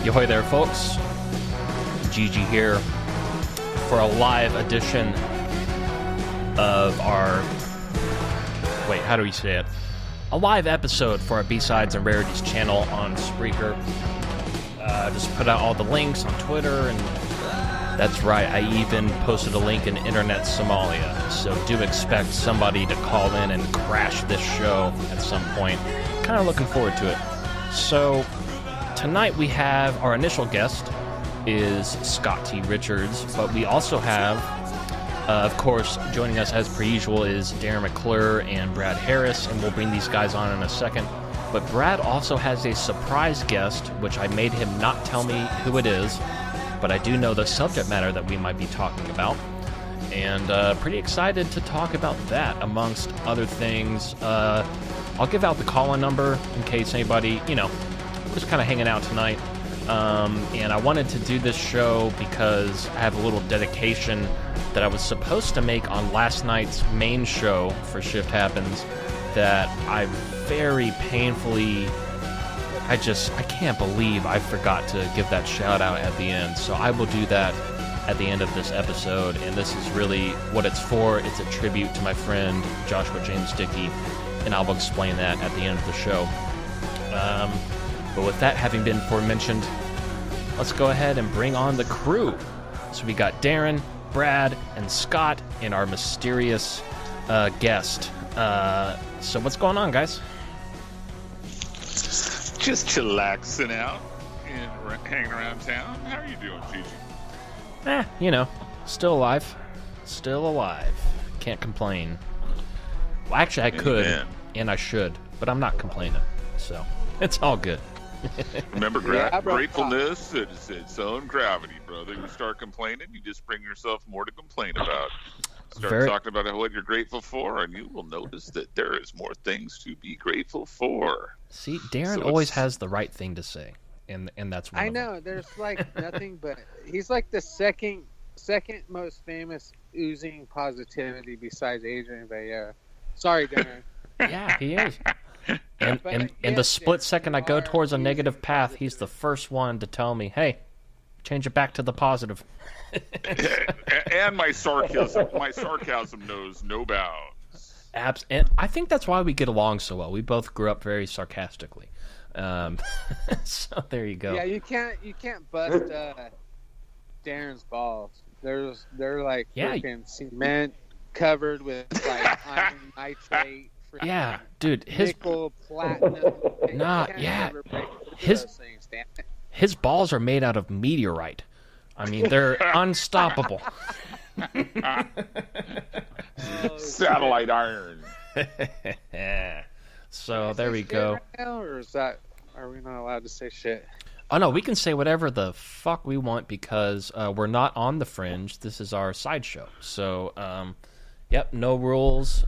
Yohoy there, folks. Gigi here for a live edition of our... Wait, how do we say it? A live episode for our B-Sides and Rarities channel on Spreaker. Just put out all the links on Twitter, and that's right, I even posted a link in Internet Somalia. So do expect somebody to call in and crash this show at some point. Kind of looking forward to it. So tonight we have our initial guest is Scott T. Richards, but we also have, of course, joining us as per usual is Darren McClure and Brad Harris, and we'll bring these guys on in a second. But Brad also has a surprise guest, which I made him not tell me who it is, but I do know the subject matter that we might be talking about, and pretty excited to talk about that, amongst other things. I'll give out the call-in number in case anybody, just kind of hanging out tonight. And I wanted to do this show because I have a little dedication that I was supposed to make on last night's main show for Shift Happens that I very painfully, I can't believe I forgot to give that shout out at the end. So I will do that at the end of this episode, and this is really what it's for. It's a tribute to my friend Joshua James Dickey, and I will explain that at the end of the show. But with that having been aforementioned, let's go ahead and bring on the crew. So we got Darren, Brad, and Scott, and our mysterious guest. So what's going on, guys? Just chillaxing out and hanging around town. How are you doing, Gigi? Still alive. Still alive. Can't complain. Well, actually, I could, and I should, but I'm not complaining. So it's all good. Remember, gratefulness is its own gravity, brother. You start complaining, you just bring yourself more to complain about. Start talking about what you're grateful for, and you will notice that there is more things to be grateful for. See, Darren always has the right thing to say, and that's one I of them. know. There's like nothing but he's like the second most famous oozing positivity besides Adrian Vieira. Sorry, Darren. Yeah, he is. And in the split second I go towards a negative path, he's the first one to tell me, hey, change it back to the positive. And my sarcasm knows no bounds. And I think that's why we get along so well. We both grew up very sarcastically. So there you go. Yeah, you can't bust Darren's balls. They're like freaking cement covered with like iron nitrate. Yeah, dude, his nickel, platinum. His balls are made out of meteorite. I mean, they're unstoppable. Satellite iron. So there we go. Right now, or are we not allowed to say shit? Oh no, we can say whatever the fuck we want because we're not on the Fringe. This is our sideshow. So, yep, no rules.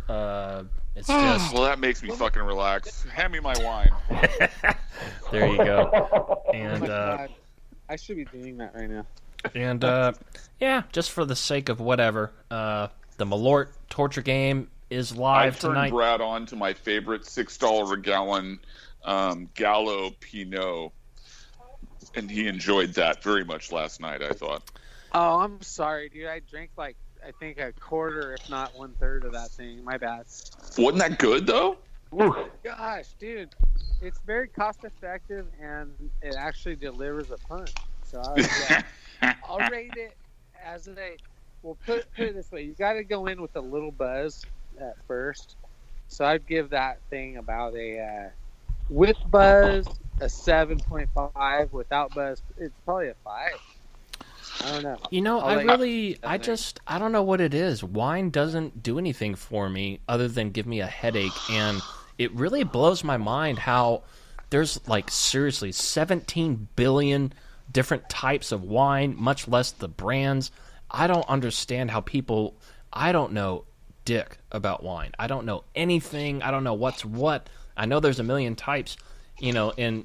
It's just... Well, that makes me fucking relax. Hand me my wine. There you go. And I should be doing that right now. And yeah, just for the sake of whatever, the Malort torture game is live tonight. I turned Brad on to my favorite $6 a gallon Gallo Pinot, and he enjoyed that very much last night, I thought. Oh, I'm sorry, dude. I drank like I think a quarter, if not 1/3 of that thing. My bad. Wasn't that good though? Ooh. Gosh, dude, it's very cost effective and it actually delivers a punch. So I'll rate it as well. Put it this way: you got to go in with a little buzz at first. So I'd give that thing about with buzz a 7.5. Without buzz, it's probably a 5. I don't know. I don't know what it is. Wine doesn't do anything for me other than give me a headache, and it really blows my mind how there's like seriously 17 billion different types of wine, much less the brands. I don't understand how people, I don't know dick about wine. I don't know anything. I don't know what's what. I know there's a million types, and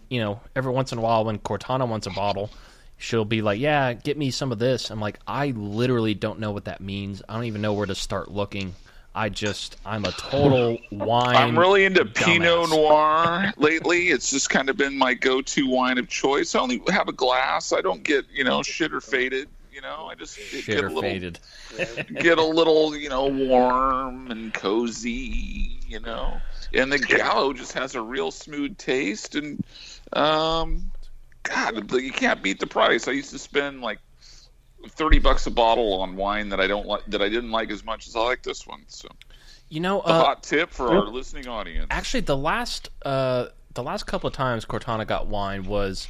every once in a while when Cortana wants a bottle, she'll be like, yeah, get me some of this. I'm like, I literally don't know what that means. I don't even know where to start looking. I'm a total wine. I'm really into dumbass. Pinot Noir lately. It's just kind of been my go-to wine of choice. I only have a glass. I don't get, shit or faded. I just get a little, warm and cozy, And the Gallo just has a real smooth taste, and God, you can't beat the price. I used to spend like $30 a bottle on wine that I didn't like as much as I like this one. So, a hot tip for our listening audience. Actually, the last couple of times Cortana got wine was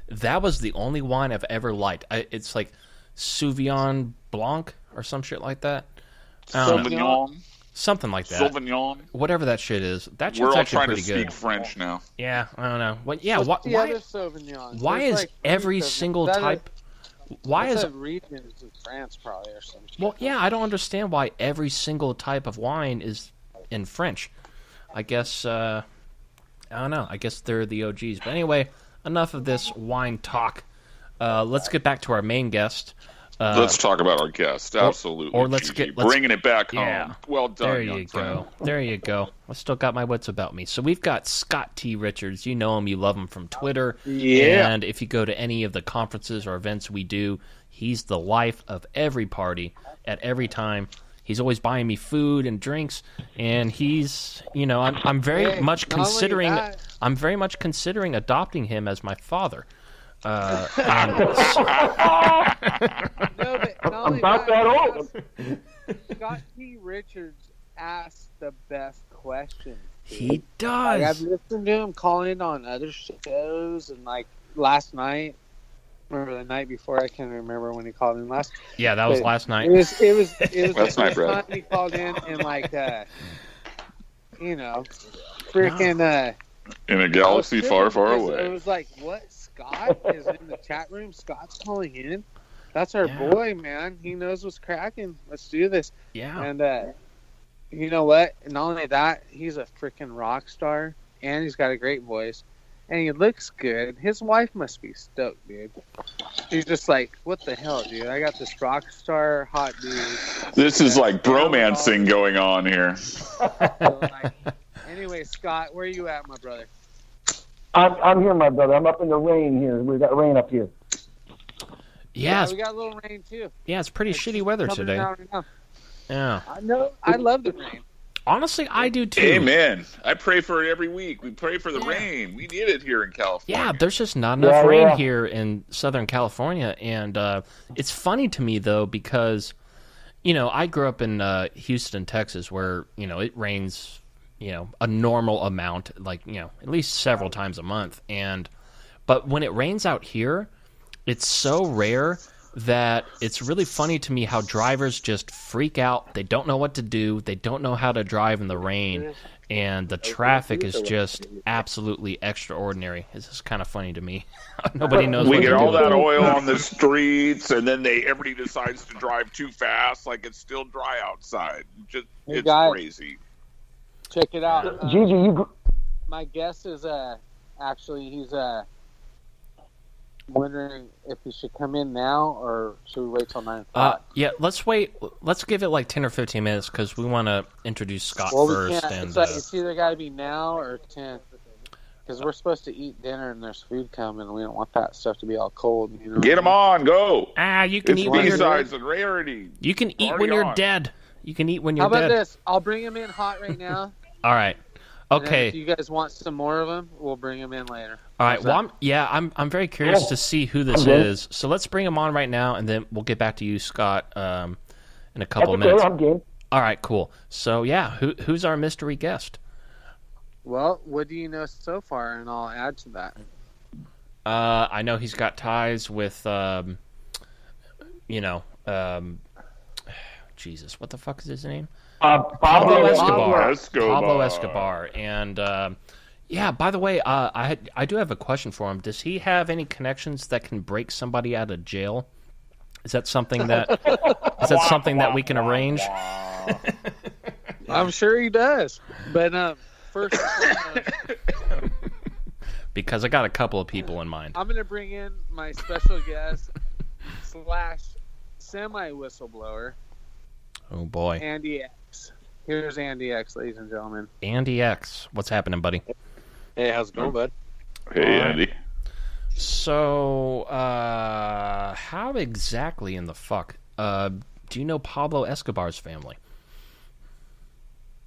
the only wine I've ever liked. It's like Sauvignon Blanc or some shit like that. Sauvignon. Something like that. Sauvignon. Whatever that shit is. That shit's We're all actually trying pretty to good. speak French now. Yeah, I don't know. Well, yeah, What's the other Sauvignon? Why There's is like every Sauvignon. single Is that type... Why is... regions in France probably or something? Well, yeah, I don't understand why every single type of wine is in French. I guess, I don't know. I guess they're the OGs. But anyway, enough of this wine talk. Let's get back to our main guest. Let's talk about our guest. Absolutely. Or let's bringing it back home. Yeah. Well done, There young you friend. go. There you go. I still got my wits about me. So we've got Scott T. Richards. You know him. You love him from Twitter. Yeah. And if you go to any of the conferences or events we do, he's the life of every party at every time. He's always buying me food and drinks, and he's, I'm very much considering adopting him as my father. No, but not only About that old. Scott T. Richards asks the best questions. dude. He does. Like, I've listened to him call in on other shows, and like last night or the night before, I can't remember when he called in last. Yeah, that was But last night. It was Last the night, first bro. time he called in, and freaking. In a galaxy far, far It away. was like, what? Scott is in the chat room. Scott's calling in. That's our Yeah. boy, man. He knows what's cracking. Let's do this. Yeah. And you know what? Not only that, he's a freaking rock star, and he's got a great voice, and he looks good. His wife must be stoked, dude. She's just like, what the hell, dude? I got this rock star hot dude. This is like bromancing going on here. So, anyway, Scott, where are you at, my brother? I'm here, my brother. I'm up in the rain here. We got rain up here. Yeah, we got a little rain too. yeah, it's pretty shitty weather Coming today. down right now. Yeah. I know. I love the rain. Honestly, I do too. Amen. I pray for it every week. We pray for the rain. We need it here in California. Yeah, there's just not enough Yeah, rain yeah. here in Southern California, and it's funny to me though because, I grew up in Houston, Texas, where it rains, a normal amount, at least several times a month, but when it rains out here, it's so rare that it's really funny to me how drivers just freak out. They don't know what to do. They don't know how to drive in the rain, and the traffic is just absolutely extraordinary. It's just kind of funny to me. Nobody knows We what get to all do. that oil on the streets, and then everybody decides to drive too fast, like it's still dry outside. Hey, It's guys. crazy. Check it out. Gigi, My guess is actually he's wondering if he should come in now or should we wait till 9 o'clock? Yeah, let's wait. Let's give it like 10 or 15 minutes because we want to introduce Scott Well, we first. can't. And It's either got to be now or 10 because we're supposed to eat dinner and there's food coming. And we don't want that stuff to be all cold. Get them on, go. you can It's eat when you're B-sides and rarity. you can eat Already when you're on. dead. You can eat when How you're about dead. this? I'll bring him in hot right now. All right. And then Okay. if you guys want some more of them, we'll bring them in later. All right. How's Well, that? I'm very curious to see who this Okay. is. So let's bring him on right now, and then we'll get back to you, Scott, in a couple that's okay. minutes. I'm game. All right. Cool. So yeah, who's our mystery guest? Well, what do you know so far? And I'll add to that. I know he's got ties with, Jesus, what the fuck is his name? Pablo Escobar. Escobar. Pablo Escobar. And yeah, by the way, I do have a question for him. Does he have any connections that can break somebody out of jail? Is that something that something that we can arrange? I'm sure he does. But first, and foremost, Because I got a couple of people in mind. I'm going to bring in my special guest / semi whistleblower, Oh boy. Andy X. Here's Andy X, ladies and gentlemen. Andy X, what's happening, buddy? Hey, how's it going, bud? Hey, Andy. So, how exactly in the fuck do you know Pablo Escobar's family?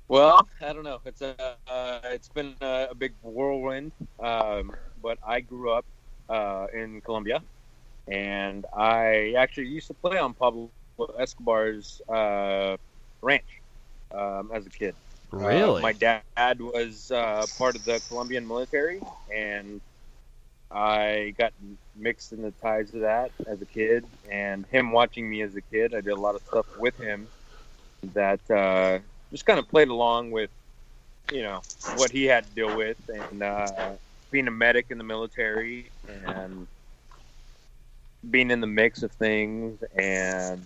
Well, I don't know. It's been a big whirlwind, but I grew up in Colombia, and I actually used to play on Pablo Escobar's ranch as a kid. Really? My dad was part of the Colombian military, and I got mixed in the ties of that as a kid. And him watching me as a kid, I did a lot of stuff with him that just kind of played along with, what he had to deal with, and being a medic in the military and being in the mix of things, and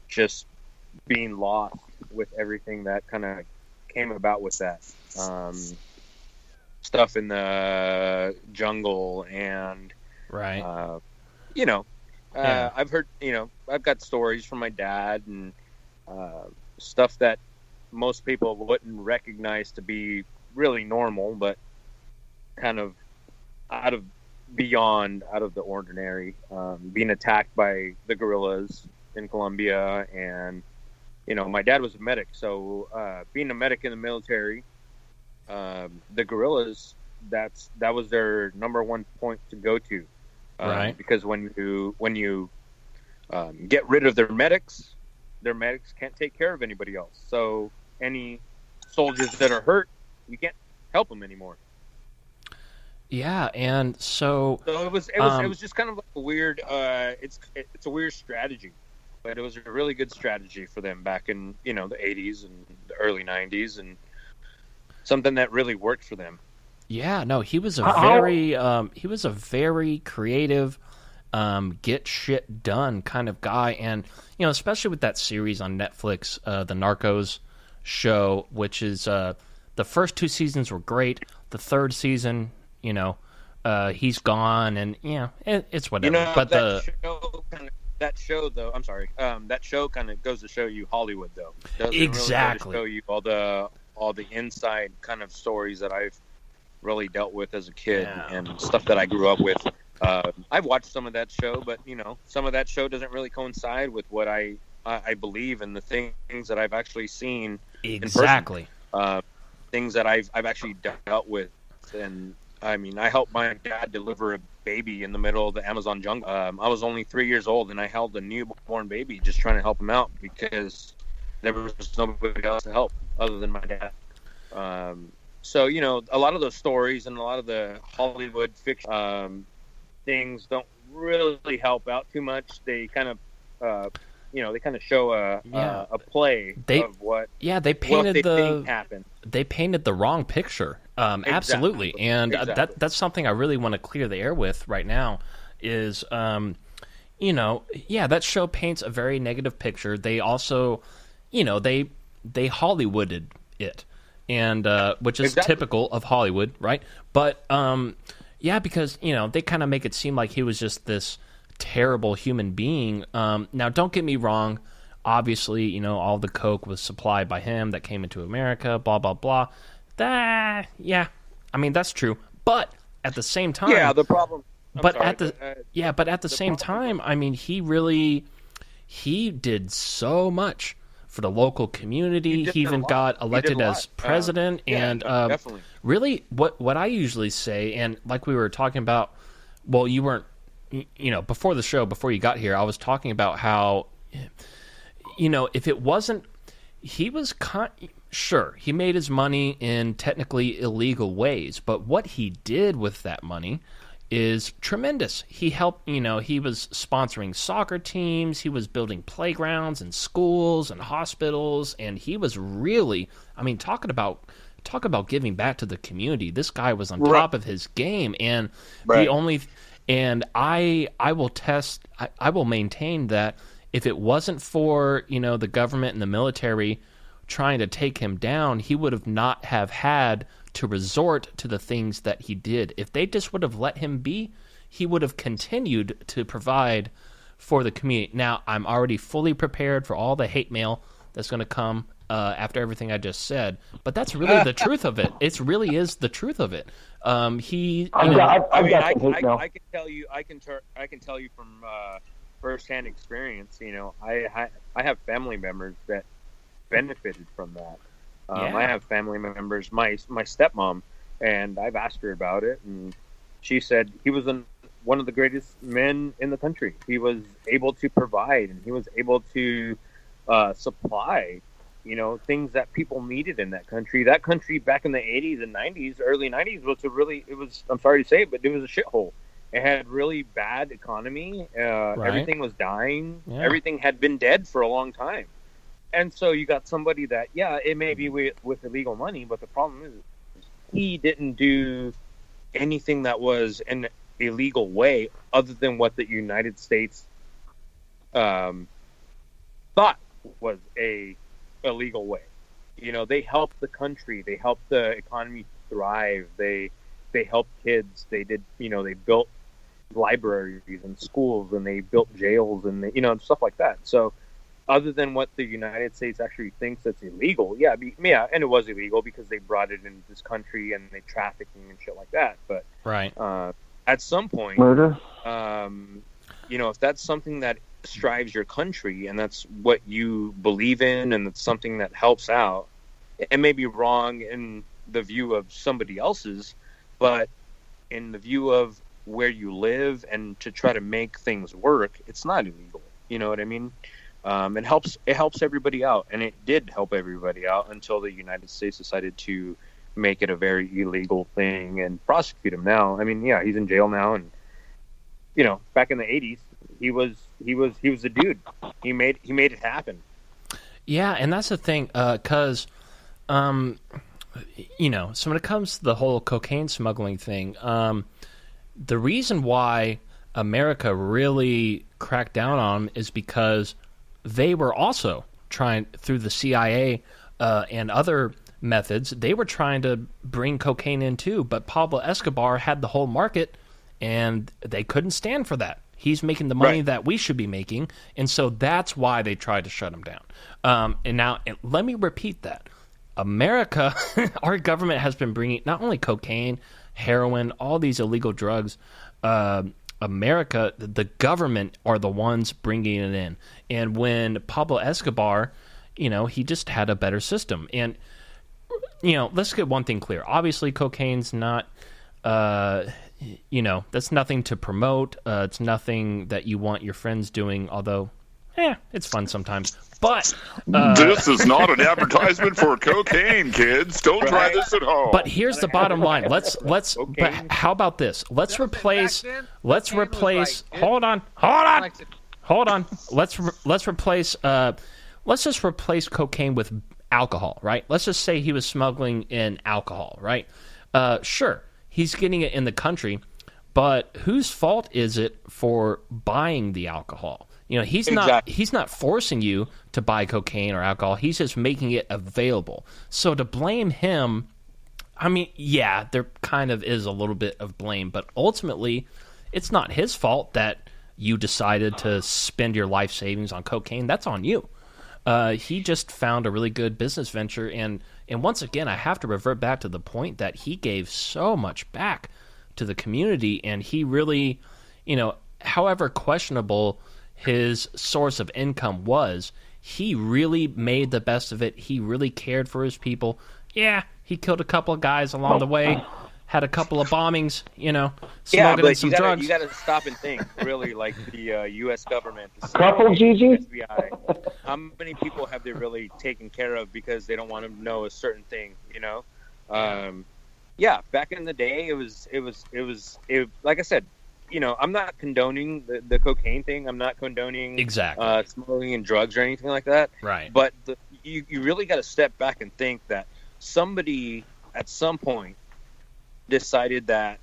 just being lost with everything that kind of came about with that. Stuff in the jungle and right. I've heard, I've got stories from my dad and stuff that most people wouldn't recognize to be really normal, but kind of out of the ordinary. Being attacked by the guerrillas in Colombia, and my dad was a medic, so being a medic in the military, the guerrillas, that was their number one point to go to, right? Because when you get rid of their medics can't take care of anybody else. So any soldiers that are hurt, you can't help them anymore. Yeah, and so it was just kind of like a weird. It's a weird strategy, but it was a really good strategy for them back in the 80s and the early 90s, and something that really worked for them. Yeah, no, he was a very creative, get shit done kind of guy, and especially with that series on Netflix, the Narcos show, which is the first 2 seasons were great. The 3rd season, he's gone, and it's whatever. But that show though, I'm sorry, that show kind of goes to show you Hollywood though. Doesn't exactly really show you all the inside kind of stories that I've really dealt with as a kid, and stuff that I grew up with. I've watched some of that show, but some of that show doesn't really coincide with what I believe in, the things that I've actually seen exactly in person. Things that I've actually dealt with. And I mean, I helped my dad deliver a baby in the middle of the Amazon jungle. I was only 3 years old, and I held a newborn baby just trying to help him out because there was nobody else to help other than my dad. So a lot of those stories and a lot of the Hollywood fiction things don't really help out too much. They kind of they kind of show a play of what they painted what they think happened. They painted the wrong picture. Absolutely. Exactly. And Exactly. That's something I really want to clear the air with right now is, that show paints a very negative picture. They also, they Hollywooded it, and which is typical of Hollywood, right? But, because, they kind of make it seem like he was just this terrible human being. Now, don't get me wrong. Obviously, all the coke was supplied by him that came into America, blah, blah, blah. That's true. But at the same time, the problem. But at the same time, I mean, he did so much for the local community. He even got elected as president, and definitely. Really, what I usually say, and like we were talking about, well, you weren't, before the show, before you got here, I was talking about how, if it wasn't, he was sure, he made his money in technically illegal ways, but what he did with that money is tremendous. He helped, he was sponsoring soccer teams, he was building playgrounds and schools and hospitals, and he was really, talk about giving back to the community. This guy was on top of his game, and I will maintain that if it wasn't for, the government and the military trying to take him down, he would have not have had to resort to the things that he did. If they just would have let him be, he would have continued to provide for the community. Now, I'm already fully prepared for all the hate mail that's going to come after everything I just said. But that's really the truth of it. It really is the truth of it. I can tell you, I can tell you from firsthand experience. You know, I have family members that benefited from that. I have family members, my stepmom, and I've asked her about it, and she said he was one of the greatest men in the country. He was able to provide, and he was able to supply, you know, things that people needed in that country. That country back in the 80s and 90s, early 90s, I'm sorry to say it, but it was a shithole. It had really bad economy. Right. Everything was dying. Yeah. Everything had been dead for a long time. And so you got somebody that, it may be with illegal money, but the problem is he didn't do anything that was an illegal way other than what the United States thought was a illegal way. You know, they helped the country. They helped the economy thrive. They helped kids. They did, you know, they built libraries and schools, and they built jails, and and stuff like that. So other than what the United States actually thinks that's illegal, and it was illegal because they brought it into this country and they trafficking and shit like that. But at some point, murder. If that's something that strives your country and that's what you believe in, and it's something that helps out, it may be wrong in the view of somebody else's, but in the view of where you live and to try to make things work, it's not illegal. You know what I mean? It helps everybody out, and it did help everybody out until the United States decided to make it a very illegal thing and prosecute him. Now, I mean, he's in jail now, and back in the 80s, he was a dude. He made it happen. Yeah, and that's the thing, because so when it comes to the whole cocaine smuggling thing, the reason why America really cracked down on them is because they were also trying, through the CIA and other methods, they were trying to bring cocaine in too, but Pablo Escobar had the whole market, and they couldn't stand for that. He's making the money that we should be making, and so that's why they tried to shut him down. And let me repeat that. America, our government has been bringing not only cocaine, heroin, all these illegal drugs. America, the government are the ones bringing it in. And when Pablo Escobar, he just had a better system. And, let's get one thing clear. Obviously, cocaine's not, that's nothing to promote. It's nothing that you want your friends doing, although, it's fun sometimes. But this is not an advertisement for cocaine, kids. Don't try this at home. But here's the bottom line. Let's. But how about this? Let's replace. Hold on. Let's replace. Let's just replace cocaine with alcohol, right? Let's just say he was smuggling in alcohol, right? Sure, he's getting it in the country, but whose fault is it for buying the alcohol? He's not forcing you to buy cocaine or alcohol. He's just making it available. So to blame him, I mean, there kind of is a little bit of blame, but ultimately, it's not his fault that you decided to spend your life savings on cocaine. That's on you. He just found a really good business venture, and once again, I have to revert back to the point that he gave so much back to the community, and he really, however questionable his source of income was, he really made the best of it. He really cared for his people. Yeah, he killed a couple of guys along the way, had a couple of bombings, smoking in some drugs. You got to stop and think, really, like the U.S. government, the FBI. How many people have they really taken care of because they don't want to know a certain thing, back in the day, it was like I said, I'm not condoning the cocaine thing. I'm not condoning smoking and drugs or anything like that. Right. But you really got to step back and think that somebody at some point decided that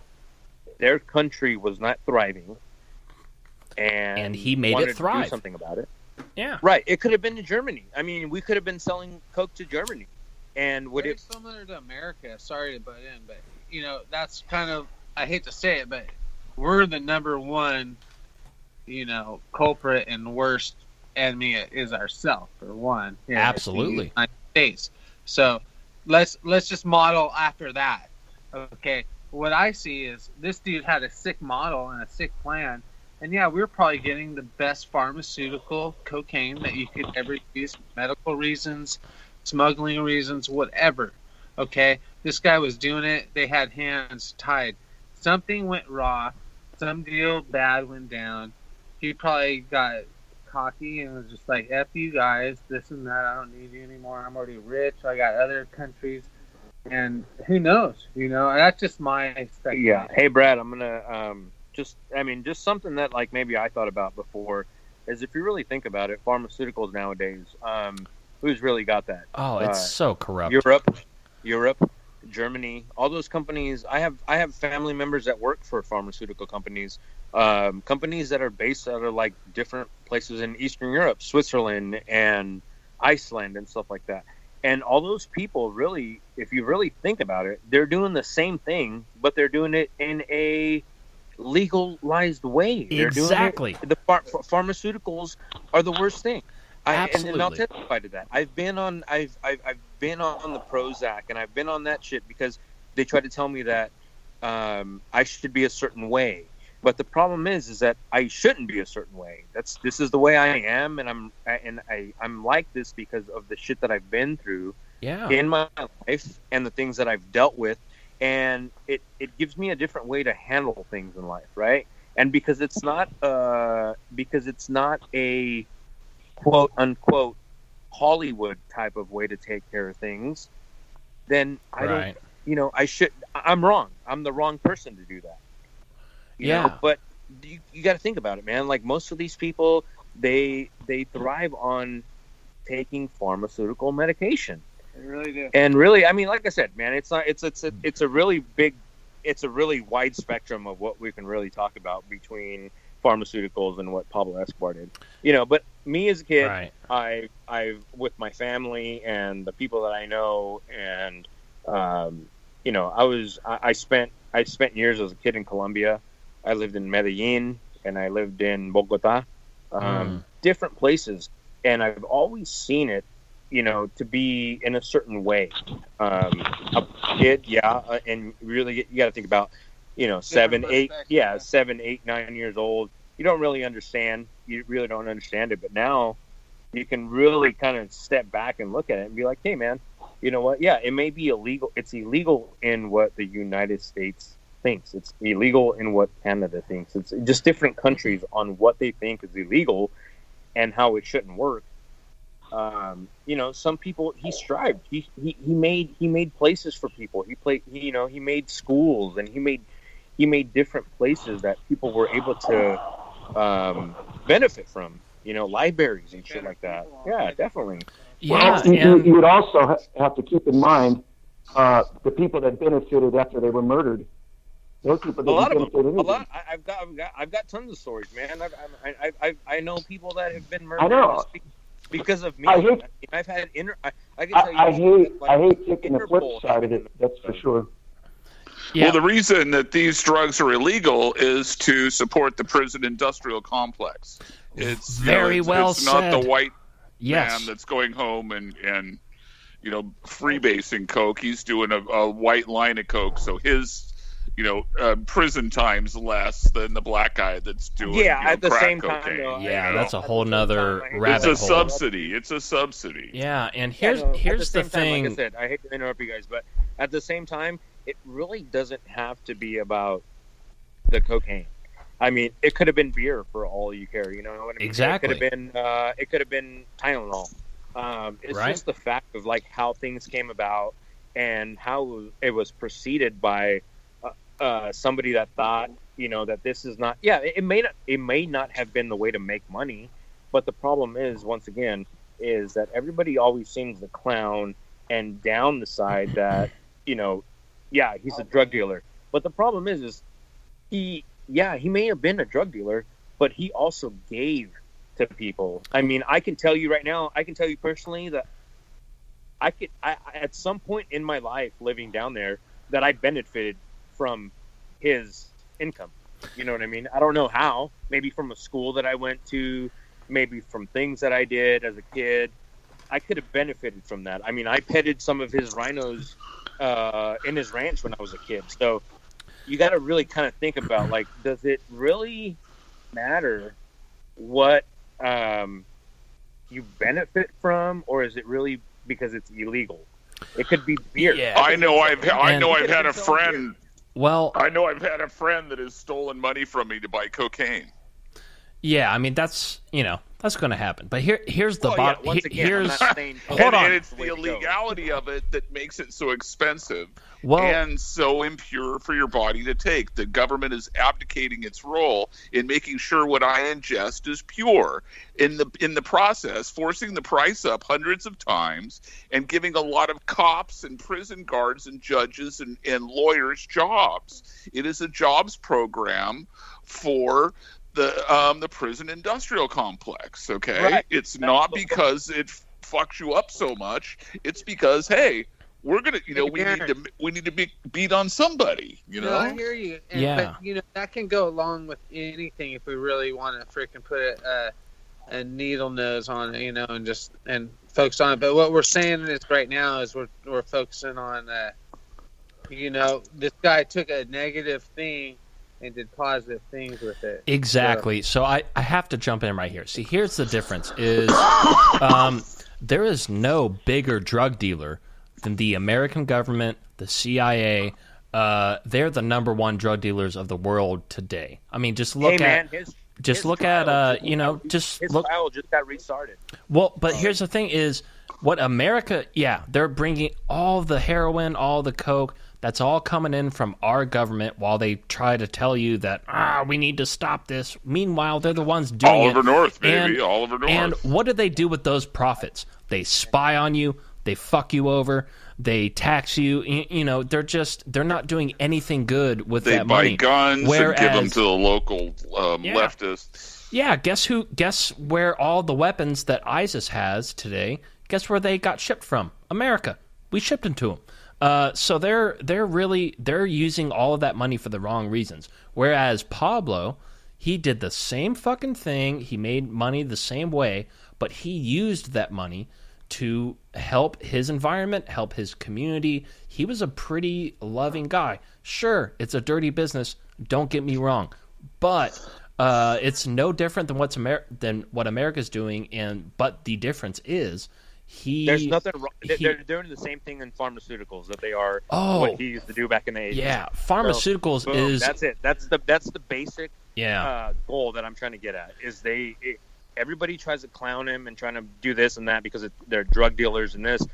their country was not thriving, and he made it thrive. To do something about it. Yeah. Right. It could have been to Germany. I mean, we could have been selling coke to Germany, and very similar to America. Sorry to butt in, but that's kind of, I hate to say it, but we're the number one, culprit and worst enemy is ourselves, for one. Absolutely. The United States. So let's just model after that. Okay. What I see is this dude had a sick model and a sick plan. And yeah, we're probably getting the best pharmaceutical cocaine that you could ever use, medical reasons, smuggling reasons, whatever. Okay, this guy was doing it. They had hands tied. Something went wrong. Some deal bad went down. He probably got cocky and was just like, F you guys, this and that. I don't need you anymore. I'm already rich. I got other countries. And who knows? That's just my speculation. Yeah. Hey, Brad, I'm going to just something that like maybe I thought about before is if you really think about it, pharmaceuticals nowadays, who's really got that? Oh, it's so corrupt. Europe, Germany, all those companies. I have family members that work for pharmaceutical companies, companies that are based out of like different places in Eastern Europe, Switzerland and Iceland and stuff like that. And all those people really, if you really think about it, they're doing the same thing, but they're doing it in a legalized way. Exactly. The pharmaceuticals are the worst thing. Absolutely. And I'll testify to that. I've been on the Prozac, and I've been on that shit because they tried to tell me that I should be a certain way. But the problem is that I shouldn't be a certain way. This is the way I am, and I'm like this because of the shit that I've been through in my life and the things that I've dealt with. And it gives me a different way to handle things in life, right? And because it's not a quote unquote Hollywood type of way to take care of things, then I'm wrong. I'm the wrong person to do that. You know? But you got to think about it, man. Like most of these people, they thrive on taking pharmaceutical medication. They really do. And really, I mean, like I said, man, it's a really wide spectrum of what we can really talk about between pharmaceuticals and what Pablo Escobar did. But me as a kid, right. I with my family and the people that I know, and I spent years as a kid in Colombia. I lived in Medellin and I lived in Bogota, different places, and I've always seen it, to be in a certain way. A kid, and really you got to think about, 7, 8, 9 years old. You don't really understand. You really don't understand it. But now you can really kind of step back and look at it and be like, hey, man, you know what? Yeah, it may be illegal. It's illegal in what the United States thinks. It's illegal in what Canada thinks. It's just different countries on what they think is illegal and how it shouldn't work. Some people, he strived. He made places for people. He made schools, and he made different places that people were able to benefit from. Libraries and shit like that. Yeah, definitely. Yeah, you would also have to keep in mind the people that benefited after they were murdered. Those people didn't benefit anything. I've got tons of stories, man. I know people that have been murdered. I know. Because of me. I can tell you. I hate taking the flip side of it. That's for sure. Yeah. Well, the reason that these drugs are illegal is to support the prison industrial complex. It's it's not the white man that's going home and freebasing coke. He's doing a white line of coke, so his prison time's less than the black guy that's doing at the crack same cocaine. time, though, that's a whole nother rabbit hole. It's a subsidy. Yeah, and here's the thing. Like I said, I hate to interrupt you guys, but at the same time, it really doesn't have to be about the cocaine. I mean, it could have been beer for all you care. You know what I mean? Exactly. It could have been Tylenol. It's just the fact of like how things came about and how it was preceded by somebody that thought, that this is not. Yeah, it may not have been the way to make money, but the problem is, once again, is that everybody always seems to clown and down the side that he's a drug dealer. But the problem is he may have been a drug dealer, but he also gave to people. I mean, I can tell you right now, I can tell you personally that I at some point in my life living down there that I benefited from his income. You know what I mean? I don't know how. Maybe from a school that I went to, maybe from things that I did as a kid. I could have benefited from that. I mean, I petted some of his rhinos in his ranch when I was a kid. So you got to really kind of think about, like, does it really matter what you benefit from, or is it really because it's illegal? It could be beer. Yeah. I know I've had a friend. Well, I know I've had a friend that has stolen money from me to buy cocaine. Yeah, I mean that's going to happen. But here's the bottom. Once again, I'm not saying and it's the illegality of it that makes it so expensive and so impure for your body to take. The government is abdicating its role in making sure what I ingest is pure. In the process, forcing the price up hundreds of times and giving a lot of cops and prison guards and judges and lawyers jobs. It is a jobs program for the prison industrial complex, okay? Right. It's not because it fucks you up so much. It's because, hey, we're gonna, we need to be beat on somebody, No, I hear you. But that can go along with anything if we really want to freaking put a needle nose on it, and focus on it. But what we're saying is right now is we're focusing on, this guy took a negative thing and did positive things with it. Exactly. So I have to jump in right here. See, here's the difference is there is no bigger drug dealer than the American government, the CIA. They're the number one drug dealers of the world today. I mean, just look his trial just got restarted. Well, but here's the thing is what America, they're bringing all the heroin, all the coke, that's all coming in from our government while they try to tell you that, we need to stop this. Meanwhile, they're the ones doing Oliver North, baby. Oliver North. And what do they do with those profits? They spy on you. They fuck you over. They tax you. They're not doing anything good with that money. They buy guns and give them to the local leftists. Yeah, guess where all the weapons that ISIS has today, guess where they got shipped from? America. We shipped them to them. So they're using all of that money for the wrong reasons. Whereas Pablo, he did the same fucking thing. He made money the same way, but he used that money to help his environment, help his community. He was a pretty loving guy. Sure, it's a dirty business. Don't get me wrong, but it's no different than what America's doing. But the difference is. There's nothing wrong. They're doing the same thing in pharmaceuticals that they are what he used to do back in the 80s. Yeah, pharmaceuticals is... That's it. That's the basic goal that I'm trying to get at. Is everybody tries to clown him and trying to do this and that because they're drug dealers and this.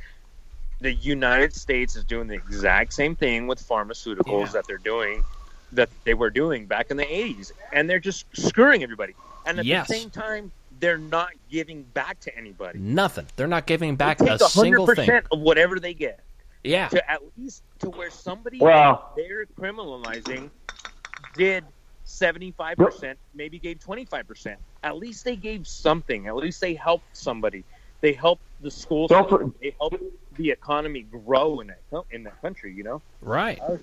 The United States is doing the exact same thing with pharmaceuticals that they were doing back in the 80s. And they're just screwing everybody. And at the same time... They're not giving back to anybody. Nothing. They're not giving back a single thing. 100% of whatever they get. Yeah. To at least to where somebody they're criminalizing did 75%, maybe gave 25%. At least they gave something. At least they helped somebody. They helped the schools. They helped the economy grow in that country, Right. I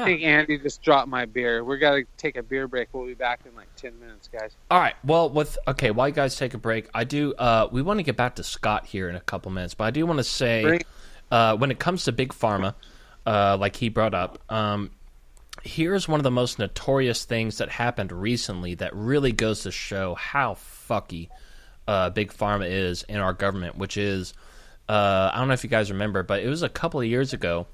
think Andy just dropped my beer. We're got to take a beer break. We'll be back in like 10 minutes, guys. All right. Well, while you guys take a break, I do. We want to get back to Scott here in a couple minutes, but I do want to say, when it comes to Big Pharma, like he brought up, here's one of the most notorious things that happened recently that really goes to show how fucky Big Pharma is in our government, which is, I don't know if you guys remember, but it was a couple of years ago,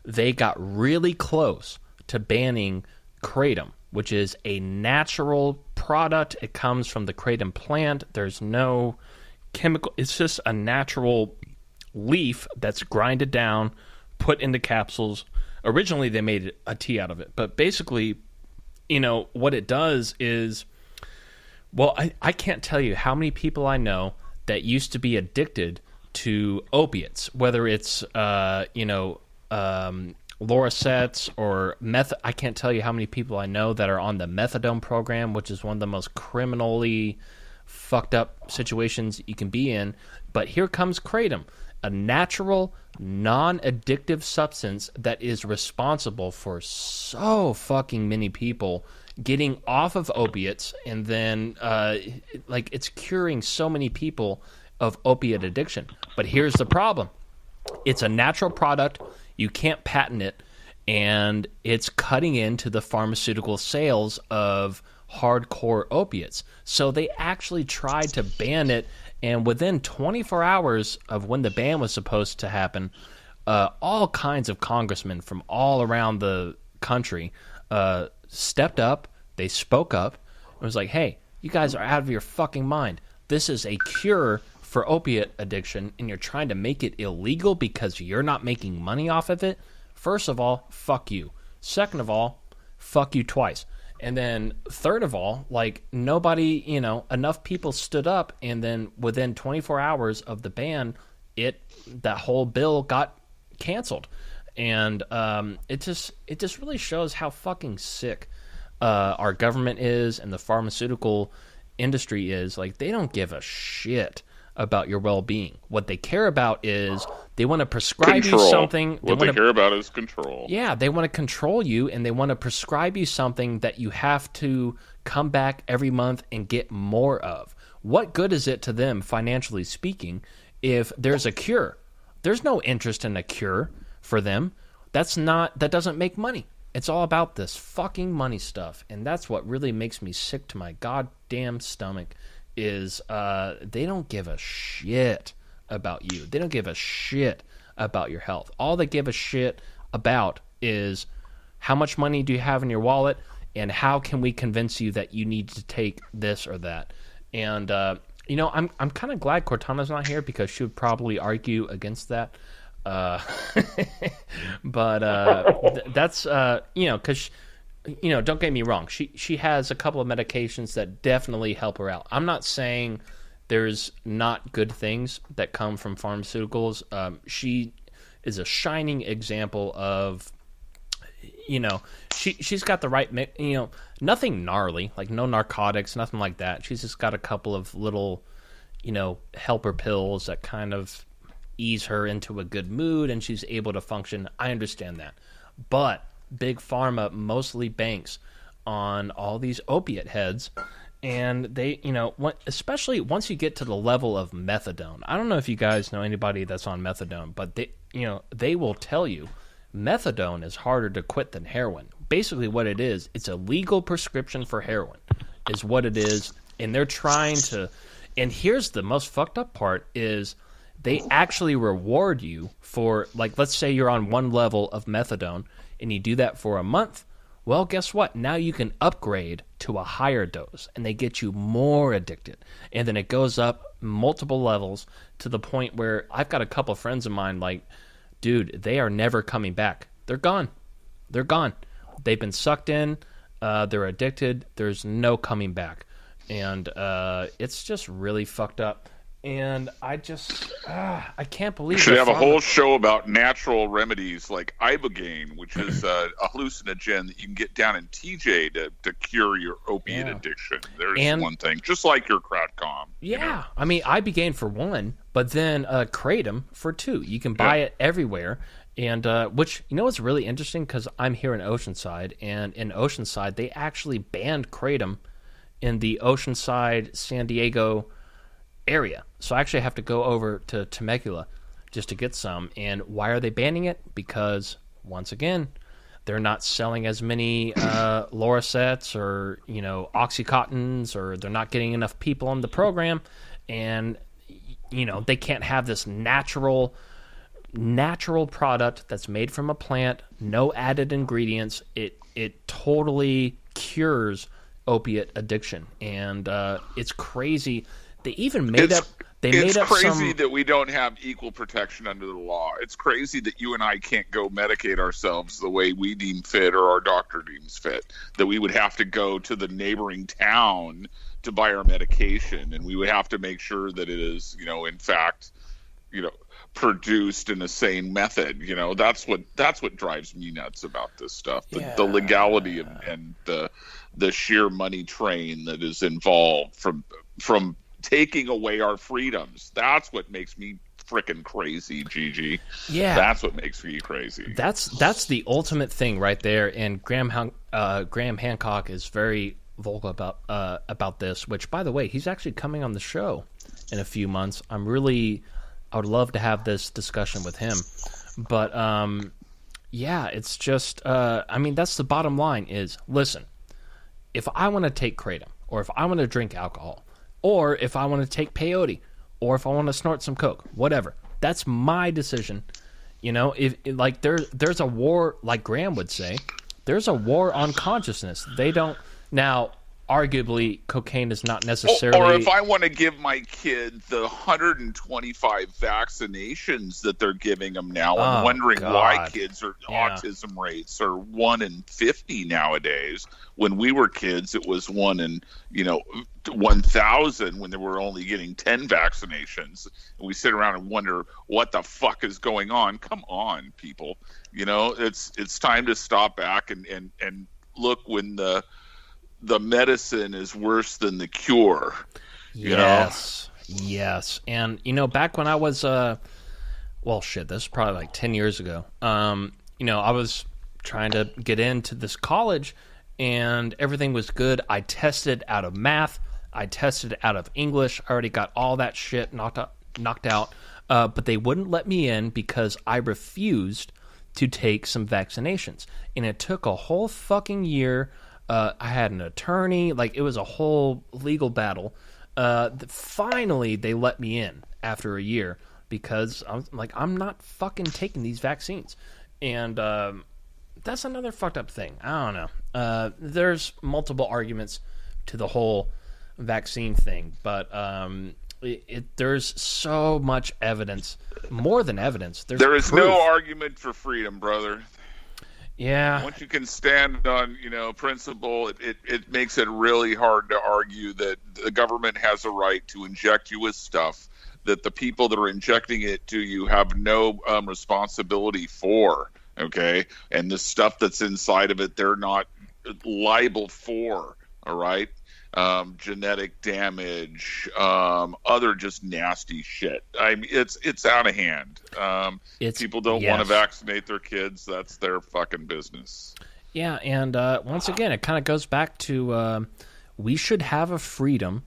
they got really close to banning kratom, which is a natural product. It comes from the kratom plant. There's no chemical. It's just a natural leaf that's grinded down, put into capsules. Originally, they made a tea out of it. But basically, what it does is, well, I can't tell you how many people I know that used to be addicted to opiates, whether it's, Loracets or meth. I can't tell you how many people I know that are on the methadone program, which is one of the most criminally fucked up situations you can be in. But here comes kratom, a natural, non-addictive substance that is responsible for so fucking many people getting off of opiates, and then like it's curing so many people of opiate addiction. But here's the problem. It's a natural product. You can't patent it, and it's cutting into the pharmaceutical sales of hardcore opiates. So they actually tried to ban it, and within 24 hours of when the ban was supposed to happen, all kinds of congressmen from all around the country stepped up. They spoke up. It was like, hey, you guys are out of your fucking mind. This is a cure for opiate addiction, and you're trying to make it illegal because you're not making money off of it. First of all, fuck you. Second of all, fuck you twice. And then third of all, like nobody, enough people stood up, and then within 24 hours of the ban, that whole bill got canceled. And it just really shows how fucking sick our government is and the pharmaceutical industry is. Like, they don't give a shit about your well-being. What they care about is they want to prescribe you something. What they care about is control. Yeah, they want to control you, and they want to prescribe you something that you have to come back every month and get more of. What good is it to them, financially speaking, if there's a cure? There's no interest in a cure for them. That doesn't make money. It's all about this fucking money stuff, and that's what really makes me sick to my goddamn stomach. Is they don't give a shit about you. They don't give a shit about your health. All they give a shit about is how much money do you have in your wallet, and how can we convince you that you need to take this or that. And I'm kind of glad Cortana's not here, because she would probably argue against that. But that's because. Don't get me wrong. She has a couple of medications that definitely help her out. I'm not saying there's not good things that come from pharmaceuticals. She is a shining example of, she's got the right, nothing gnarly, like no narcotics, nothing like that. She's just got a couple of little, helper pills that kind of ease her into a good mood, and she's able to function. I understand that. But Big Pharma mostly banks on all these opiate heads, and they, especially once you get to the level of methadone. I don't know if you guys know anybody that's on methadone, but they will tell you methadone is harder to quit than heroin. Basically what it is, it's a legal prescription for heroin is what it is, and they're trying to, and here's the most fucked up part is they actually reward you for, like, let's say you're on one level of methadone, and you do that for a month. Well, guess what? Now you can upgrade to a higher dose, and they get you more addicted. And then it goes up multiple levels to the point where I've got a couple of friends of mine, like, dude, they are never coming back. They're gone. They're gone. They've been sucked in. They're addicted. There's no coming back. And it's just really fucked up. And I just, I can't believe. You should have a whole show about natural remedies like Ibogaine, which is a hallucinogen that you can get down in TJ to cure your opiate addiction. There's one thing, just like your Kratcom. Yeah, I mean, Ibogaine for one, but then Kratom for two. You can buy it everywhere. And which, what's really interesting, because I'm here in Oceanside, and in Oceanside, they actually banned Kratom in the Oceanside, San Diego area. So I actually have to go over to Temecula just to get some. And why are they banning it? Because, once again, they're not selling as many Loracets or, Oxycontins, or they're not getting enough people on the program. And, they can't have this natural product that's made from a plant, no added ingredients. It totally cures opiate addiction. And it's crazy. They even made up. It's crazy that we don't have equal protection under the law. It's crazy that you and I can't go medicate ourselves the way we deem fit or our doctor deems fit. That we would have to go to the neighboring town to buy our medication, and we would have to make sure that it is, in fact, produced in a sane method. That's what drives me nuts about this stuff. The legality and the sheer money train that is involved from taking away our freedoms. That's what makes me freaking crazy, Gigi. Yeah, that's what makes me crazy. That's the ultimate thing right there. And Graham Hancock is very vocal about this. Which, by the way, he's actually coming on the show in a few months. I would love to have this discussion with him. But yeah, it's just that's the bottom line. Is listen, if I want to take kratom, or if I want to drink alcohol, or if I want to take peyote, or if I want to snort some coke, whatever, that's my decision. You know, if like there's a war, like Graham would say, there's a war on consciousness. They don't now. Arguably, cocaine is not necessarily... Or if I want to give my kid the 125 vaccinations that they're giving them now, I'm wondering why kids are autism rates are 1 in 50 nowadays. When we were kids, it was 1 in 1,000 when they were only getting 10 vaccinations. And we sit around and wonder what the fuck is going on. Come on, people. You know, it's time to stop back and look when the medicine is worse than the cure. Yes. And, back when I was, this is probably like 10 years ago. I was trying to get into this college and everything was good. I tested out of math. I tested out of English. I already got all that shit knocked out. But they wouldn't let me in because I refused to take some vaccinations. And it took a whole fucking year. I had an attorney. Like, it was a whole legal battle. Finally, they let me in after a year because I was like, I'm not fucking taking these vaccines. And that's another fucked up thing. I don't know. There's multiple arguments to the whole vaccine thing, but there's so much evidence, more than evidence. There is proof. No argument for freedom, brother. Yeah. Once you can stand on, principle, it makes it really hard to argue that the government has a right to inject you with stuff that the people that are injecting it to you have no responsibility for, okay? And the stuff that's inside of it, they're not liable for, all right? Genetic damage, other just nasty shit. I mean, it's out of hand. People don't want to vaccinate their kids. That's their fucking business. Yeah, and once again, it kind of goes back to we should have a freedom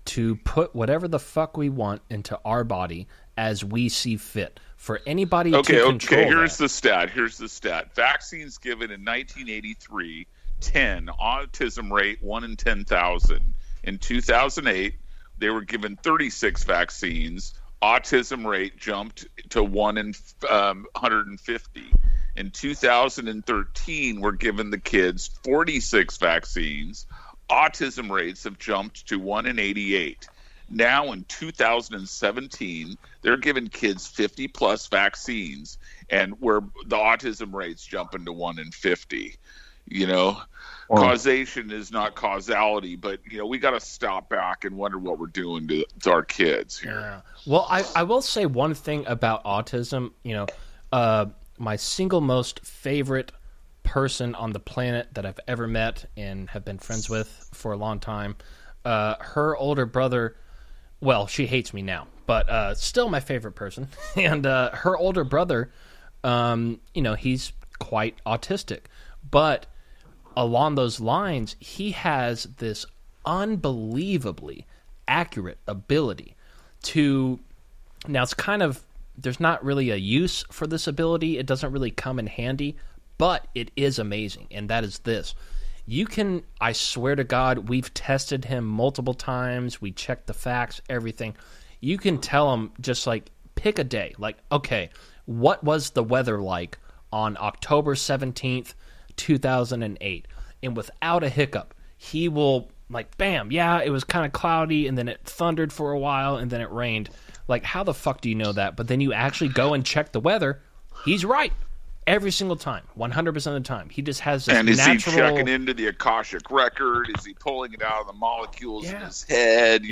to put whatever the fuck we want into our body as we see fit. For anybody to control Here's the stat. Vaccines given in 1983. 10 autism rate 1 in 10,000. In 2008 they were given 36 vaccines. Autism rate jumped to 1 in 150. In 2013 we're given the kids 46 vaccines. Autism rates have jumped to 1 in 88. Now in 2017 they're giving kids 50 plus vaccines, and where the autism rates jumping to 1 in 50. Causation is not causality, but we got to stop back and wonder what we're doing to our kids here. Yeah. Well, I will say one thing about autism. My single most favorite person on the planet that I've ever met and have been friends with for a long time. Her older brother. Well, she hates me now, but still my favorite person. And her older brother, he's quite autistic, but along those lines, he has this unbelievably accurate ability to... Now, it's kind of... There's not really a use for this ability. It doesn't really come in handy, but it is amazing, and that is this. You can... I swear to God, we've tested him multiple times. We checked the facts, everything. You can tell him, just like, pick a day. Like, okay, what was the weather like on October 17th, 2008, and without a hiccup, he will, like, bam, yeah, it was kind of cloudy, and then it thundered for a while, and then it rained. Like, how the fuck do you know that? But then you actually go and check the weather. He's right. Every single time, 100% of the time. He just has this natural... And is he checking into the Akashic record? Is he pulling it out of the molecules in his head?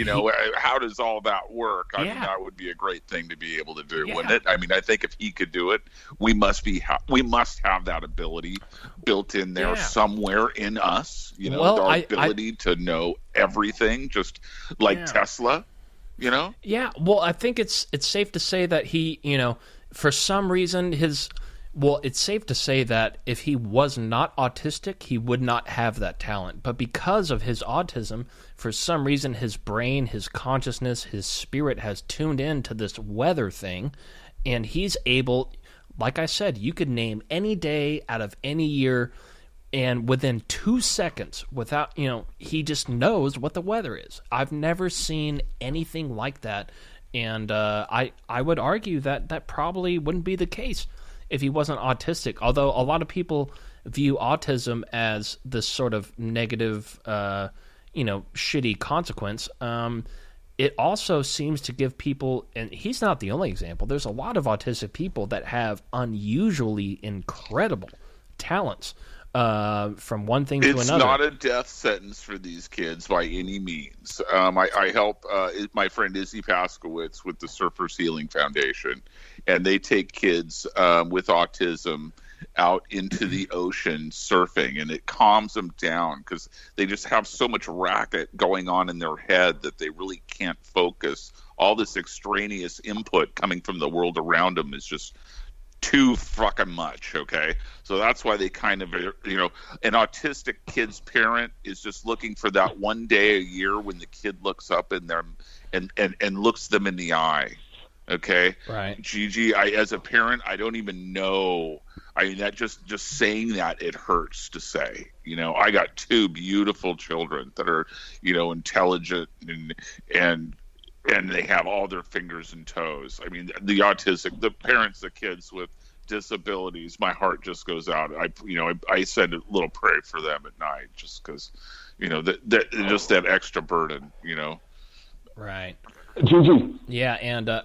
How does all that work? I mean, that would be a great thing to be able to do, wouldn't it? I mean, I think if he could do it, we must have that ability built in there somewhere in us. Our ability to know everything, just like Tesla. You know? Yeah. Well, I think it's safe to say that he, for some reason it's safe to say that if he was not autistic, he would not have that talent. But because of his autism, for some reason, his brain, his consciousness, his spirit has tuned into this weather thing, and he's able, like I said, you could name any day out of any year, and within 2 seconds, without, he just knows what the weather is. I've never seen anything like that, and I would argue that probably wouldn't be the case if he wasn't autistic, although a lot of people view autism as this sort of negative, shitty consequence. It also seems to give people, and he's not the only example, there's a lot of autistic people that have unusually incredible talents from one thing to another. It's not a death sentence for these kids by any means. I help my friend Izzy Paskowitz with the Surfers Healing Foundation, and they take kids with autism out into the ocean surfing, and it calms them down because they just have so much racket going on in their head that they really can't focus. All this extraneous input coming from the world around them is just too fucking much, okay? So that's why they kind of, an autistic kid's parent is just looking for that one day a year when the kid looks up in them and looks them in the eye, okay? Right. Gigi, as a parent, I don't even know. I mean, that just saying that, it hurts to say. I got 2 beautiful children that are, intelligent and they have all their fingers and toes. I mean, the autistic, the parents, the kids with disabilities, my heart just goes out. I send a little prayer for them at night just because, just that extra burden, Right. Gigi. Yeah, and I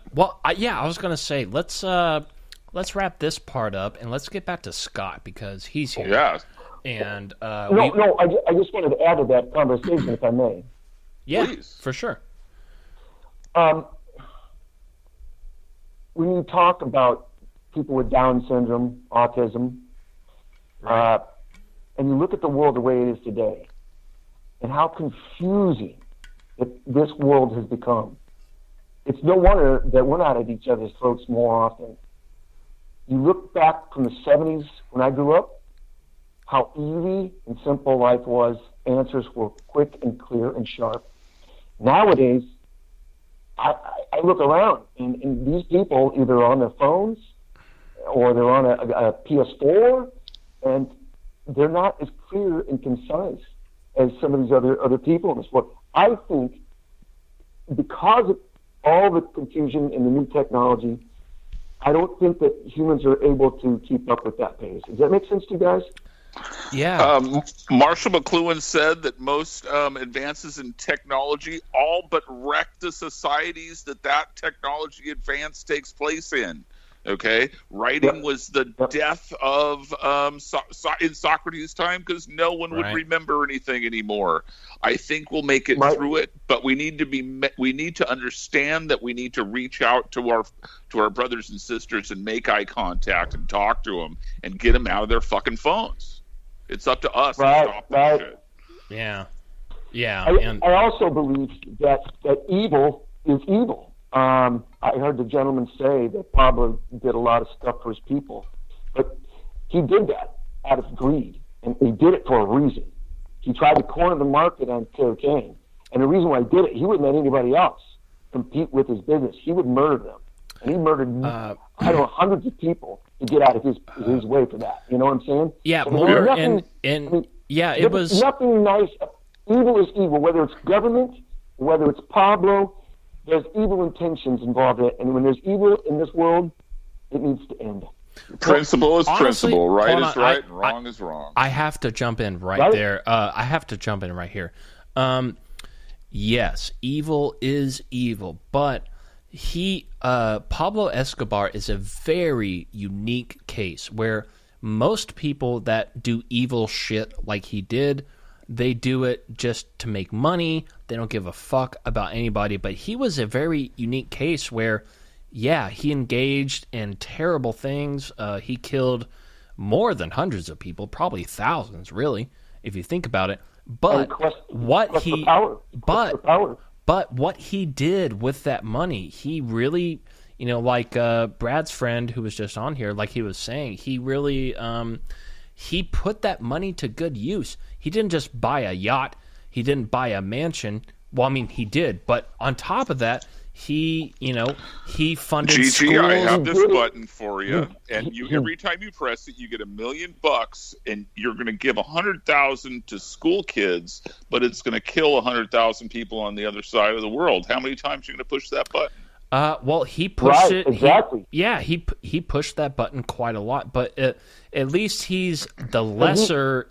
was going to say, let's wrap this part up and let's get back to Scott because he's here. Yeah. And I just wanted to add to that conversation if I may. Yeah, please. For sure. When you talk about people with Down syndrome, autism, right. And you look at the world the way it is today, and how confusing this world has become, it's no wonder that we're not at each other's throats more often. You look back from the 70s when I grew up, how easy and simple life was. Answers were quick and clear and sharp. Nowadays, I look around, and these people either are on their phones or they're on a PS4, and they're not as clear and concise as some of these other people in this world. I think because of all the confusion and the new technology, I don't think that humans are able to keep up with that pace. Does that make sense to you guys? Yeah. Marshall McLuhan said that most advances in technology all but wreck the societies that technology advance takes place in. Okay, writing was the death of in Socrates' time because no one would remember anything anymore. I think we'll make it through it, but we need to understand that we need to reach out to our brothers and sisters and make eye contact and talk to them and get them out of their fucking phones. It's up to us to stop that shit. Yeah. I also believe that evil is evil. I heard the gentleman say that Pablo did a lot of stuff for his people, but he did that out of greed, and he did it for a reason. He tried to corner the market on cocaine, and the reason why he did it, he wouldn't let anybody else compete with his business. He would murder them, and he murdered hundreds of people to get out of his way for that. You know what I'm saying? Yeah, so more it was nothing nice. Evil is evil, whether it's government, whether it's Pablo. There's evil intentions involved in it, and when there's evil in this world, it needs to end. Principle is principle. Right is right, and wrong is wrong. I have to jump in right there. I have to jump in right here. Yes, evil is evil, but Pablo Escobar is a very unique case where most people that do evil shit like he did, they do it just to make money. They don't give a fuck about anybody. But he was a very unique case where, he engaged in terrible things. He killed more than hundreds of people, probably thousands, really, if you think about it. But But what he did with that money, he really, like Brad's friend who was just on here, like he was saying, he really he put that money to good use. He didn't just buy a yacht. He didn't buy a mansion. Well, I mean, he did. But on top of that, he funded Gigi, schools. I have this button for you, and every time you press it, you get $1 million, and you're going to give 100,000 to school kids, but it's going to kill 100,000 people on the other side of the world. How many times are you going to push that button? Well, he pushed it. Exactly. He pushed that button quite a lot, but at least he's the lesser.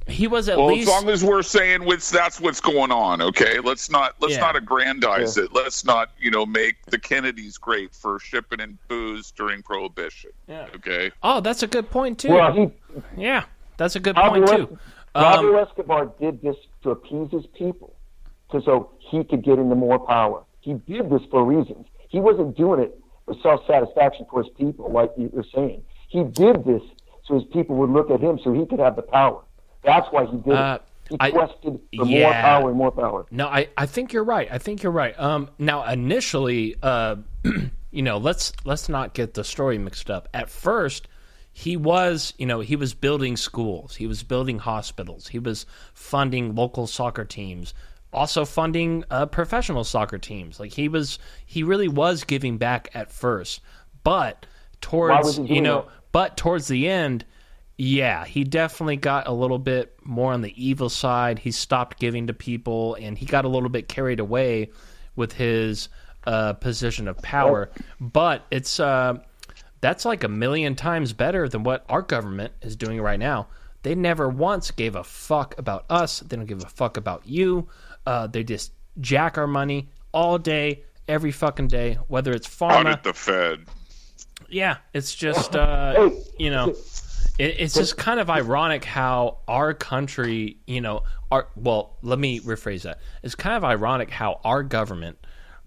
He was at least. As long as we're saying that's what's going on, okay? Let's not aggrandize it. Let's not make the Kennedys great for shipping in booze during Prohibition. Yeah. Okay. Oh, that's a good point too. Well, that's a good point too. Pablo Escobar did this to appease his people, so he could get into more power. He did this for reasons. He wasn't doing it for self-satisfaction for his people, like you're saying. He did this so his people would look at him, so he could have the power. That's why he did it. He quested for more power and more power. No, I think you're right. Now, initially, let's not get the story mixed up. At first, he was building schools. He was building hospitals. He was funding local soccer teams, also funding professional soccer teams. Like he really was giving back at first, but towards the end. Yeah, he definitely got a little bit more on the evil side. He stopped giving to people, and he got a little bit carried away with his position of power. But it's that's like 1,000,000 times better than what our government is doing right now. They never once gave a fuck about us. They don't give a fuck about you. They just jack our money all day, every fucking day, whether it's pharma. Audit the Fed. Yeah, it's just, It's just kind of ironic how our country, let me rephrase that. It's kind of ironic how our government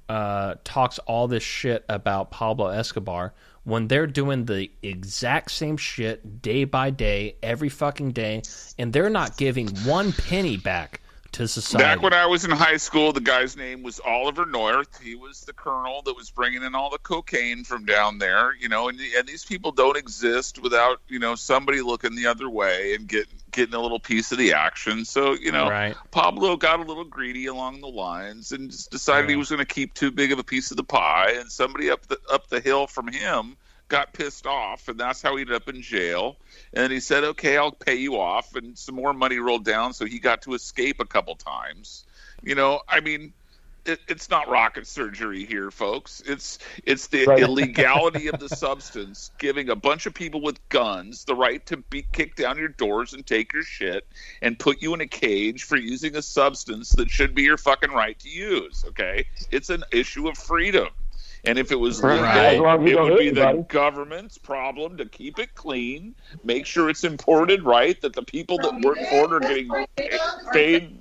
talks all this shit about Pablo Escobar when they're doing the exact same shit day by day, every fucking day, and they're not giving one penny back to society. Back when I was in high school, the guy's name was Oliver North. He was the colonel that was bringing in all the cocaine from down there, and these people don't exist without, somebody looking the other way and getting a little piece of the action. So, right. Pablo got a little greedy along the lines and just decided he was going to keep too big of a piece of the pie, and somebody up the hill from him got pissed off, and that's how he ended up in jail. And he said, okay, I'll pay you off, and some more money rolled down, so he got to escape a couple times. It's not rocket surgery here, folks. It's the illegality of the substance giving a bunch of people with guns the right to be kicked down your doors and take your shit and put you in a cage for using a substance that should be your fucking right to use, okay? It's an issue of freedom. And if it was legal, it would be the government's problem to keep it clean, make sure it's imported right, that the people that work for it are getting paid,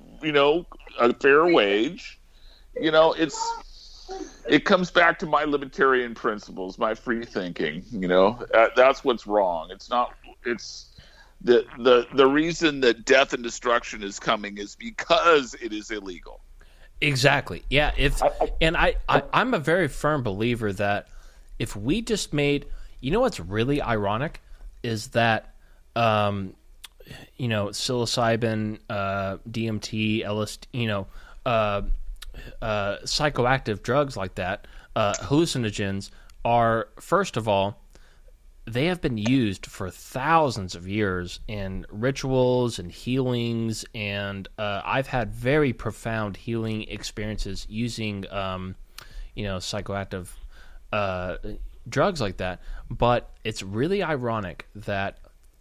a fair wage. It comes back to my libertarian principles, my free thinking. That's what's wrong. It's not. It's the reason that death and destruction is coming is because it is illegal. Exactly. Yeah. I'm a very firm believer that if we just made, what's really ironic is that, psilocybin, DMT, LSD, psychoactive drugs like that, hallucinogens are, first of all, they have been used for thousands of years in rituals and healings, and I've had very profound healing experiences using, psychoactive drugs like that. But it's really ironic that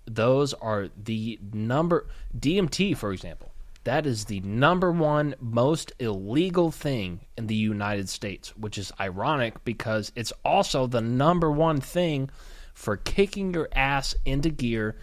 those are the DMT, for example, that is the number one most illegal thing in the United States, which is ironic because it's also the number one thing for kicking your ass into gear,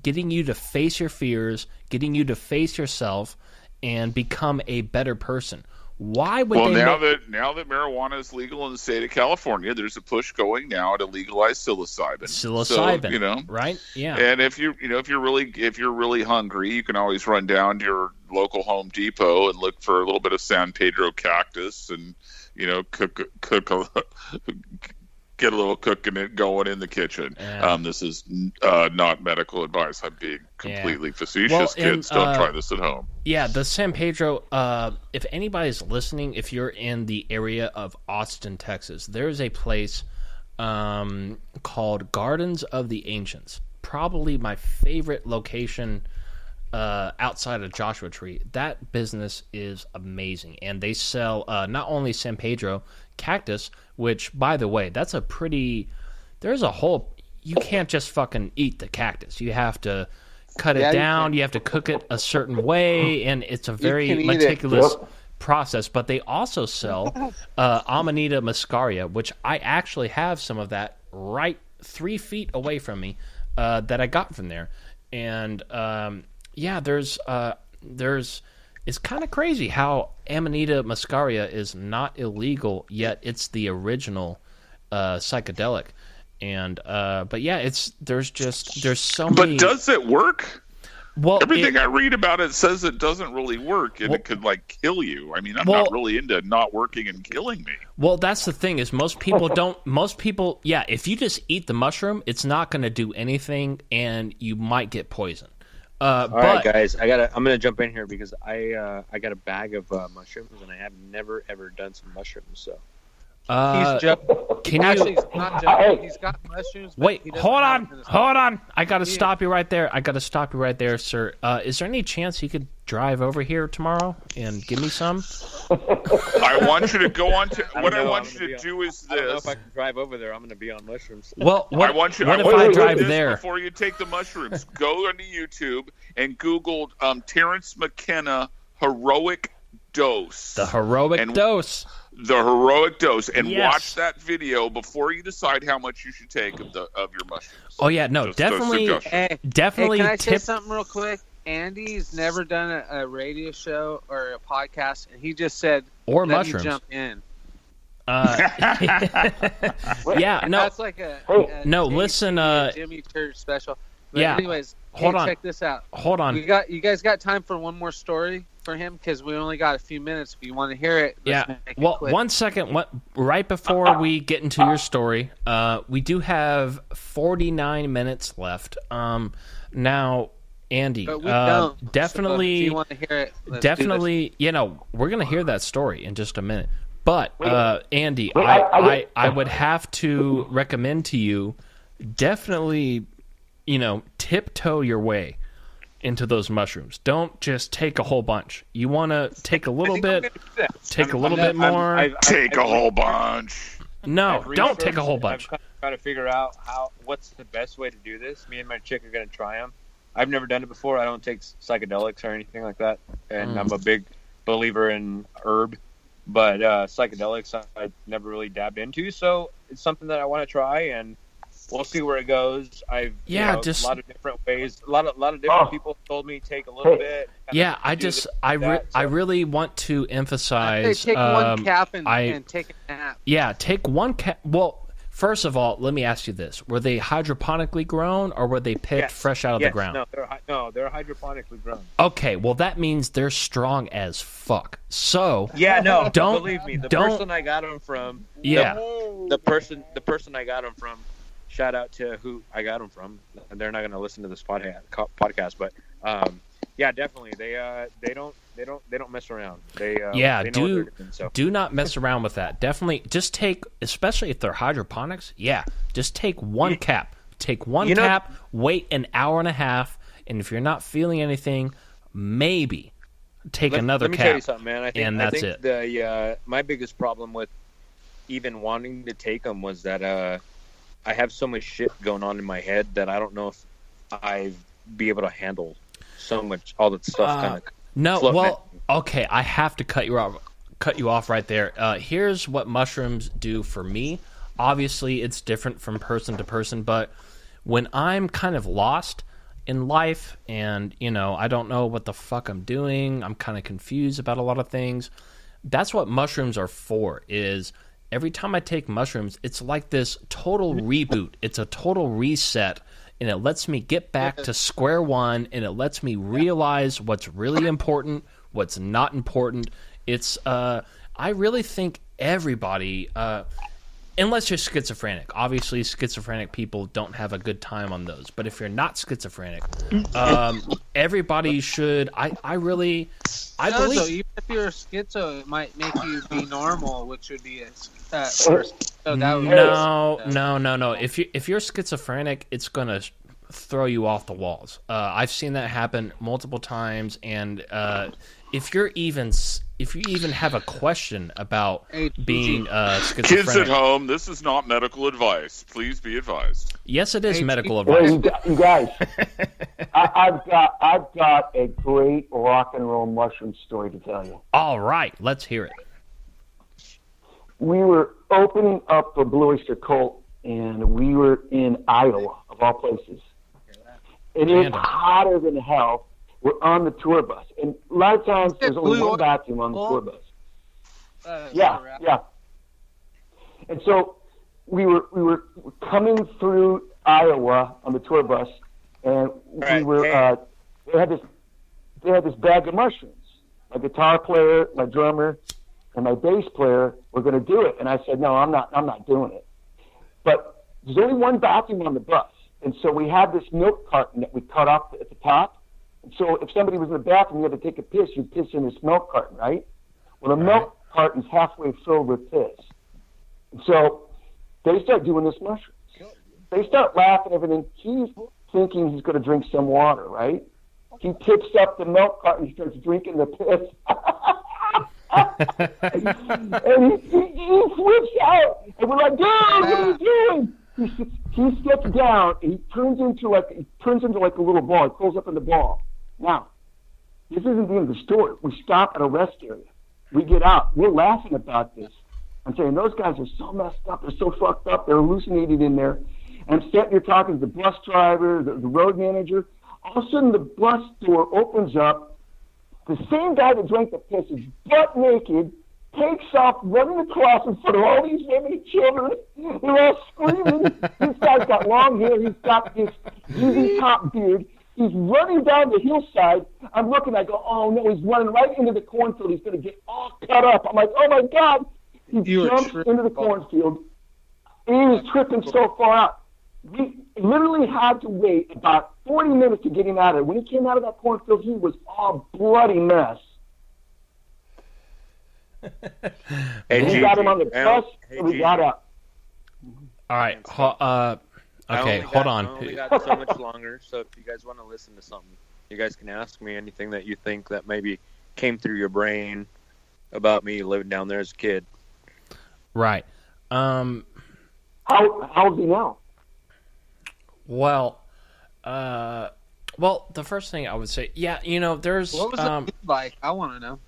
getting you to face your fears, getting you to face yourself, and become a better person. Why would now that marijuana is legal in the state of California, there's a push going now to legalize psilocybin. Psilocybin, so, right? Yeah. And if you're really hungry, you can always run down to your local Home Depot and look for a little bit of San Pedro cactus, and get a little cooking it going in the kitchen. Yeah. This is not medical advice. I'm being completely facetious. Well, Kids, don't try this at home. Yeah, the San Pedro, if anybody's listening, if you're in the area of Austin, Texas, there's a place called Gardens of the Ancients. Probably my favorite location outside of Joshua Tree. That business is amazing. And they sell not only San Pedro cactus, which, by the way, that's a pretty... There's a whole... You can't just fucking eat the cactus. You have to cut it down. You have to cook it a certain way, and it's a very meticulous process. But they also sell Amanita muscaria, which I actually have some of that right 3 feet away from me that I got from there. And there's it's kind of crazy how Amanita muscaria is not illegal, yet it's the original psychedelic. And but yeah, there's so many. But does it work? Well, everything I read about it says it doesn't really work, and it could kill you. I mean, I'm not really into not working and killing me. Well, that's the thing is most people don't. Most people, if you just eat the mushroom, it's not going to do anything, and you might get poisoned. All right, guys, I'm gonna jump in here because I got a bag of mushrooms, and I have never ever done some mushrooms. So he's joking. He's not joking. He's got mushrooms. Wait, hold on. I got to stop you right there, sir. Is there any chance you could drive over here tomorrow and give me some? I want you to go on to. What I want you to do is this. I don't know if I can drive over there. I'm going to be on mushrooms. Well, what if I drive there? Before you take the mushrooms, go onto YouTube and Google Terrence McKenna heroic dose. The heroic dose. The heroic dose, and watch that video before you decide how much you should take of your mushrooms. Oh yeah, no, definitely. Definitely. Can I say something real quick? Andy's never done a radio show or a podcast, and he just said, "Or let mushrooms." Me jump in. Yeah, no. That's like listen. Jimmy Church special. But yeah. Anyways, hold on. Check this out. Hold on. You guys got time for one more story for him? Because we only got a few minutes. If you want to hear it, let's make it quick. 1 second. Right before we get into your story, we do have 49 minutes left. Now, Andy, but we don't. Definitely. So if you want to hear it, definitely. We're gonna hear that story in just a minute. But Andy, I would have to recommend to you, definitely, tiptoe your way into those mushrooms. Don't just take a whole bunch. You want to take a little bit, take a little bit more. Take a whole bunch. No, don't take a whole bunch. I'm trying to figure out what's the best way to do this. Me and my chick are going to try them. I've never done it before. I don't take psychedelics or anything like that, and I'm a big believer in herb. But psychedelics I never really dabbed into, so it's something that I want to try, and we'll see where it goes. A lot of different ways. A lot of different people told me take a little bit. Yeah, I really want to emphasize. Take one cap and take a nap. Yeah, take one cap. Well, first of all, let me ask you this: were they hydroponically grown, or were they picked fresh out of the ground? They're hydroponically grown. Okay, well that means they're strong as fuck. So don't believe me. The person I got them from. Yeah, the person I got them from. Shout out to who I got them from. They're not going to listen to this podcast, but definitely they don't mess around. They know what they're doing, so. Do not mess around with that. Definitely, just take, especially if they're hydroponics. Yeah, just take one cap. Take one cap. Wait an hour and a half, and if you're not feeling anything, maybe take another cap. Let me tell you something, man. I think it. My biggest problem with even wanting to take them was that I have so much shit going on in my head that I don't know if I'd be able to handle so much, all that stuff kind of. No, well, okay, I have to cut you off right there. Here's what mushrooms do for me. Obviously, it's different from person to person, but when I'm kind of lost in life and, I don't know what the fuck I'm doing, I'm kind of confused about a lot of things, that's what mushrooms are for, is every time I take mushrooms, it's like this total reboot. It's a total reset and it lets me get back to square one, and it lets me realize what's really important, what's not important. It's I really think everybody, unless you're schizophrenic. Obviously, schizophrenic people don't have a good time on those. But if you're not schizophrenic, everybody should. I believe. So even if you're schizo, it might make you be normal, which would be so that would no. If you're schizophrenic, it's gonna throw you off the walls. I've seen that happen multiple times, and if you even have a question about being schizophrenic. Kids at home, this is not medical advice. Please be advised. Yes, it is medical advice. You guys, I've got a great rock and roll mushroom story to tell you. All right, let's hear it. We were opening up the Blue Oyster Cult, and we were in Iowa, of all places. It is hotter than hell. We're on the tour bus, and a lot of times there's only one bathroom on the tour bus. Yeah. And so we were coming through Iowa on the tour bus, and we were they had this bag of mushrooms. My guitar player, my drummer, and my bass player were going to do it, and I said, no, I'm not doing it. But there's only one bathroom on the bus, and so we had this milk carton that we cut off at the top. So if somebody was in the bathroom, you had to take a piss, you'd piss in this milk carton, right? Well, the milk carton's halfway filled with piss. And so they start doing this mushrooms. They start laughing and everything. He's thinking he's going to drink some water, right? He picks up the milk carton, he starts drinking the piss. And he flips out. And we're like, dude, what are you doing? He steps down and he turns into like a little ball. He pulls up in the ball. Now, this isn't the end of the story. We stop at a rest area. We get out. We're laughing about this. I'm saying those guys are so messed up. They're so fucked up. They're hallucinated in there. And I'm sitting here talking to the bus driver, the road manager. All of a sudden, the bus door opens up. The same guy that drank the piss is butt naked, takes off, running across in front of all these women and children. They're all screaming. This guy's got long hair. He's got this ZZ Top beard. He's running down the hillside. I'm looking. I go, oh, no, he's running right into the cornfield. He's going to get all cut up. I'm like, oh, my God. He jumps into the cornfield. He was tripping so far out. We literally had to wait about 40 minutes to get him out of it. When he came out of that cornfield, he was all bloody mess. We got him on the bus, and we got up. All right. Okay, hold on. I only got so much longer, so if you guys want to listen to something, you guys can ask me anything that you think that maybe came through your brain about me living down there as a kid. Right. How's he now? Well, the first thing I would say, there's... What was it like? I want to know.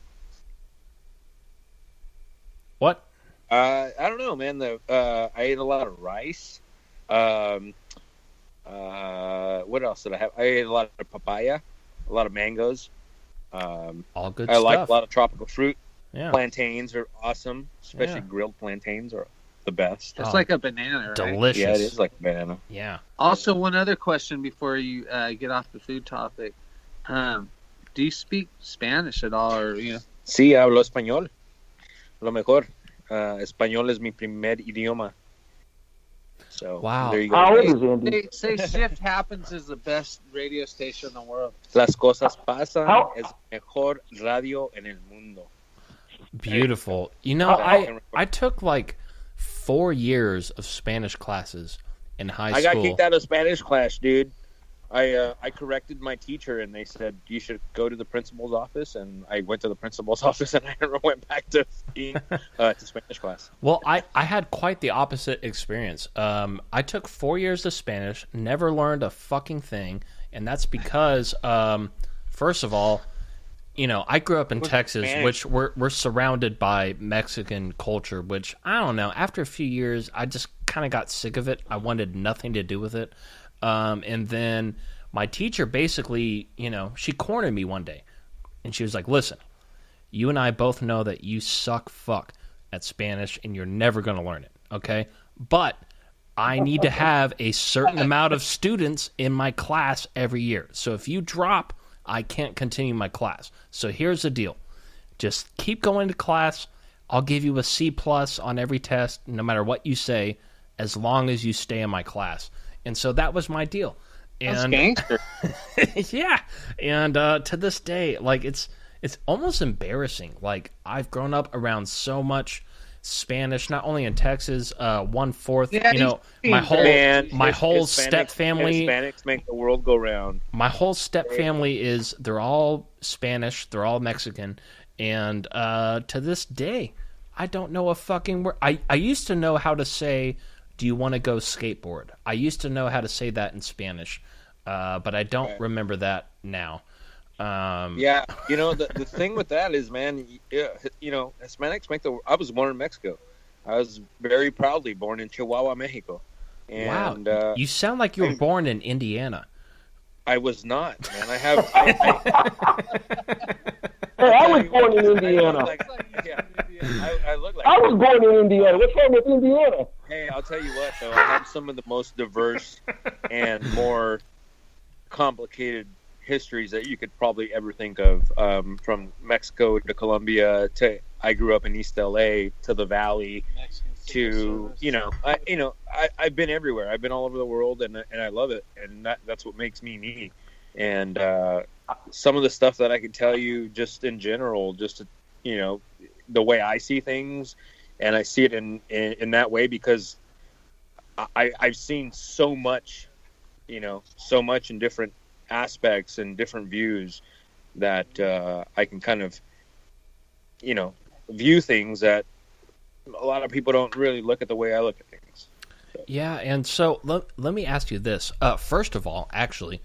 What? I don't know, man. I ate a lot of rice. What else did I have? I ate a lot of papaya, a lot of mangoes. All good I stuff. like a lot of tropical fruit. Yeah. Plantains are awesome, especially grilled plantains are the best. It's like a banana, right? Delicious. Yeah, it is like a banana. Yeah. Also, one other question before you get off the food topic. Do you speak Spanish at all? Or, Sí, hablo español. Lo mejor. Español es mi primer idioma. So, wow. There you go. How old is Andy? They say Shift Happens is the best radio station in the world. Las cosas pasan es mejor radio en el mundo. Beautiful. I took like 4 years of Spanish classes in high school. I got kicked out of Spanish class, dude. I corrected my teacher, and they said, you should go to the principal's office, and I went to the principal's office, and I never went back to Spanish class. Well, I had quite the opposite experience. I took 4 years of Spanish, never learned a fucking thing, and that's because, first of all, I grew up in Texas, which we're surrounded by Mexican culture, which, I don't know, after a few years, I just kind of got sick of it. I wanted nothing to do with it. And then my teacher basically, she cornered me one day, and she was like, listen, you and I both know that you suck fuck at Spanish, and you're never going to learn it, okay? But I need to have a certain amount of students in my class every year. So if you drop, I can't continue my class. So here's the deal. Just keep going to class. I'll give you a C+ on every test, no matter what you say, as long as you stay in my class. And so that was my deal. That's gangster. Yeah. And to this day, like it's almost embarrassing. Like I've grown up around so much Spanish, not only in Texas, 1/4. Yeah, you know, my whole step family. Hispanics make the world go round. My whole step family they're all Spanish. They're all Mexican, and to this day, I don't know a fucking word. I used to know how to say, "Do you want to go skateboard?" I used to know how to say that in Spanish, but I don't remember that now. Yeah, you know, the thing with that is, man, you know, Hispanics make the. I was born in Mexico. I was very proudly born in Chihuahua, Mexico. And, wow, you sound like you were born in Indiana. I was not, man. I have. Hey, I was born in Indiana. I look like. I was born in Indiana. What's wrong with Indiana? Hey, I'll tell you what, though. I have some of the most diverse and more complicated histories that you could probably ever think of, from Mexico to Colombia to I grew up in East LA to the Valley to I've been everywhere. I've been all over the world, and I love it, and that's what makes me me. And some of the stuff that I could tell you just in general, just to, you know, the way I see things, and I see it in that way because I've seen so much, you know, so much in different aspects and different views that I can kind of, you know, view things that a lot of people don't really look at the way I look at things. So. Yeah, and so let me ask you this. First of all, actually,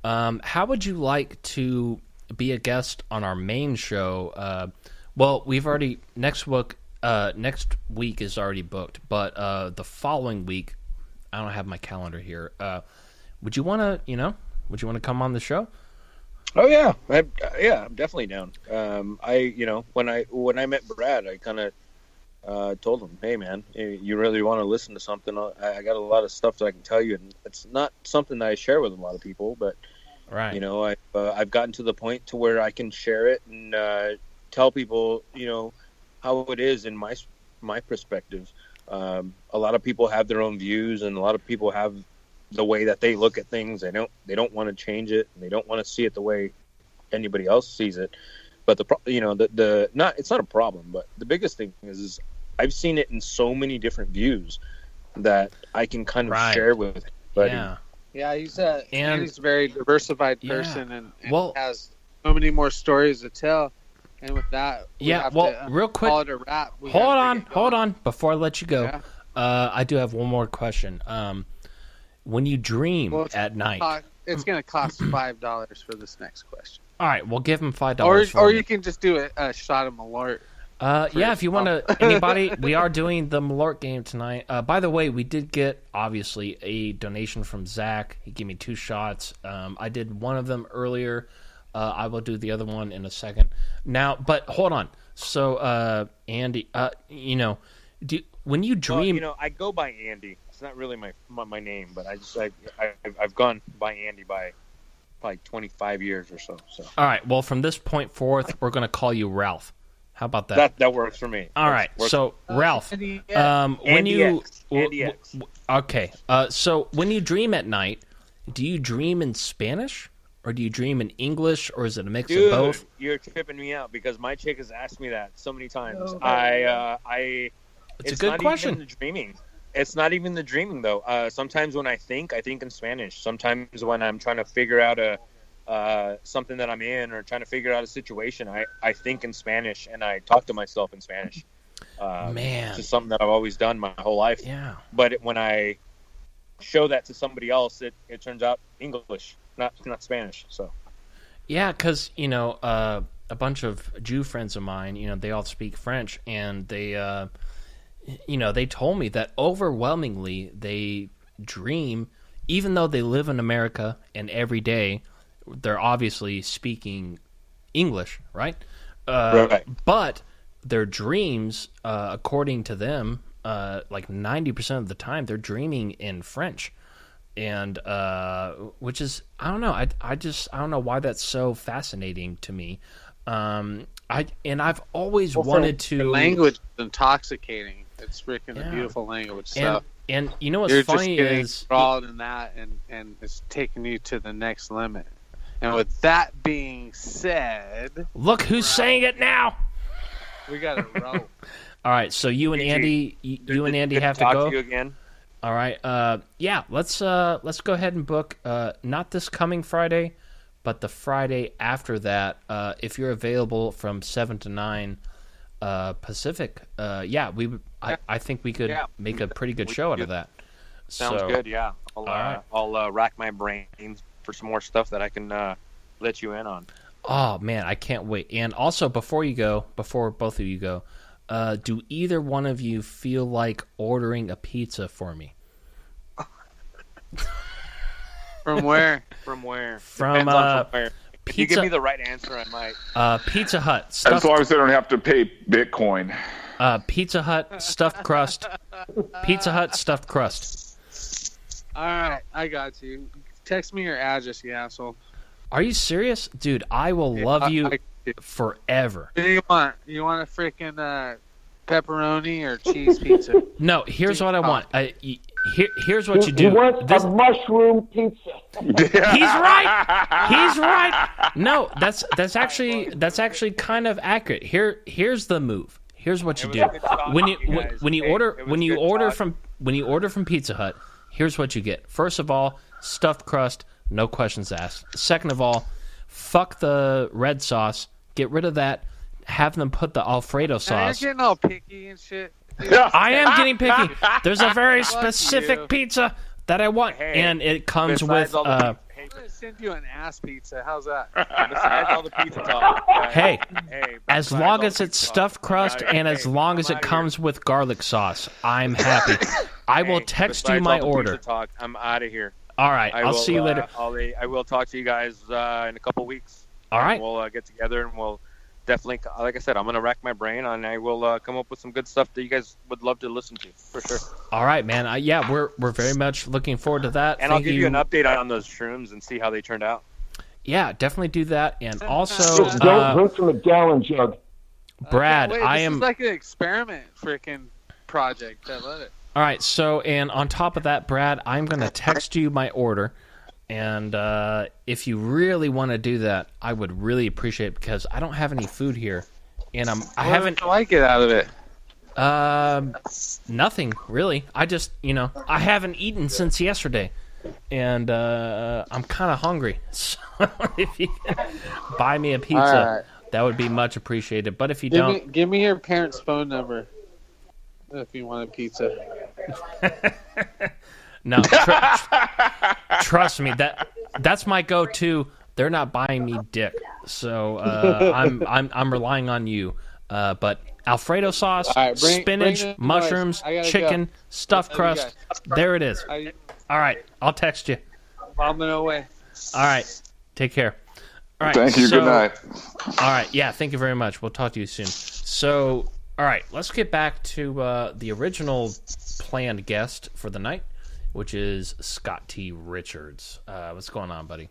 how would you like to be a guest on our main show? Well, we've already next week is already booked, but the following week, I don't have my calendar here. Would you want to come on the show? Oh yeah, I'm definitely down. When I met Brad, I kind of told him, "Hey man, you really want to listen to something? I got a lot of stuff that I can tell you, and it's not something that I share with a lot of people, but right, you know, I've gotten to the point to where I can share it and tell people, you know, how it is in my perspective. A lot of people have their own views, and a lot of people have the way that they look at things. They don't want to change it, and they don't want to see it the way anybody else sees it. But it's not a problem, but the biggest thing is I've seen it in so many different views that I can kind of share with everybody. Yeah, he's a very diversified person, and has so many more stories to tell. And with that, real quick, call it a wrap. Hold on, before I let you go, I do have one more question. When you dream at night, it's going to cost $5 for this next question. All right, we'll give him $5. Or you can just do a shot of Malort. If you want to, anybody, we are doing the Malort game tonight. By the way, we did get, obviously, a donation from Zach. He gave me 2 shots. I did one of them earlier. I will do the other one in a second. Now, but hold on. So, Andy, when you dream... Well, I go by Andy. It's not really my name, but I've gone by Andy by probably 25 years or so. All right. Well, from this point forth, we're going to call you Ralph. How about that? That works for me. All right. So, Ralph, Andy X. Okay. So, when you dream at night, do you dream in Spanish? Or do you dream in English, or is it a mix of both? You're tripping me out because my chick has asked me that so many times. It's a good question. Even the dreaming. It's not even the dreaming though. Sometimes when I think in Spanish. Sometimes when I'm trying to figure out something that I'm in or trying to figure out a situation, I think in Spanish and I talk to myself in Spanish. Man, it's just something that I've always done my whole life. Yeah. But when I show that to somebody else, it turns out English. Not Spanish, so. Yeah, because, a bunch of Jew friends of mine, they all speak French, and they, they told me that overwhelmingly they dream, even though they live in America and every day they're obviously speaking English, right? Right. But their dreams, according to them, like 90% of the time, they're dreaming in French. And which is, I don't know, I don't know why that's so fascinating to me. I've always wanted to. The language is intoxicating. It's freaking a beautiful language. So and you know what's you're funny just is enthralled in that, and it's taking you to the next limit. And with that being said, look who's saying it now. We got to roll. All right, so you and Andy, you and Andy have to talk go. To you again. All right, yeah, let's go ahead and book not this coming Friday, but the Friday after that. If you're available from 7 to 9 Pacific, I think we could make a pretty good show out of that. Sounds good. Yeah, I'll rack my brains for some more stuff that I can let you in on. Oh man, I can't wait. And also, before both of you go, do either one of you feel like ordering a pizza for me? From where? From where? From where. If you Pizza. give me the right answer, I might. Pizza Hut. As long as they don't have to pay Bitcoin. Pizza Hut stuffed crust. Pizza Hut stuffed crust. All right, I got you. Text me your address, you asshole. Are you serious, dude? I will love you forever. What do you want? You want a freaking pepperoni or cheese pizza? No, here's what I want. Here's what you do. He wants a mushroom pizza. He's right. He's right. No, that's actually kind of accurate. Here's the move. Here's what you do. When you order from Pizza Hut, here's what you get. First of all, stuffed crust, no questions asked. Second of all, fuck the red sauce. Get rid of that. Have them put the Alfredo sauce. You're getting all picky and shit. I am getting picky. There's a very specific pizza that I want, and it comes with. I'm gonna send you an ass pizza. How's that? Besides all the pizza talk. Hey, as long as it's stuffed crust and as long as it comes with garlic sauce, I'm happy. I will text you my order. Talk, I'm out of here. All right, I'll see you later. I will talk to you guys in a couple weeks. All right. We'll get together and we'll definitely, like I said, I'm going to rack my brain and I will come up with some good stuff that you guys would love to listen to, for sure. All right, man. We're very much looking forward to that. And I'll give you an update on those shrooms and see how they turned out. Yeah, definitely do that. And also, don't drink from a gallon jug. Brad, this am is like an experiment freaking project. I love it. All right, so, and on top of that, Brad, I'm going to text you my order, and if you really want to do that, I would really appreciate it, because I don't have any food here, and I haven't... What do I get out of it? Nothing, really. I just, I haven't eaten since yesterday, and I'm kind of hungry, so if you can buy me a pizza, that would be much appreciated, but if you don't... Give me your parents' phone number. If you want a pizza. No, trust me, that's my go-to. They're not buying me dick, so I'm relying on you. But Alfredo sauce, spinach, mushrooms, chicken, stuffed crust. There it is. All right, I'll text you. Bombing away. All right, take care. All right, thank you. Good night. All right, yeah, thank you very much. We'll talk to you soon. So. All right, let's get back to the original planned guest for the night, which is Scott T. Richards. What's going on, buddy?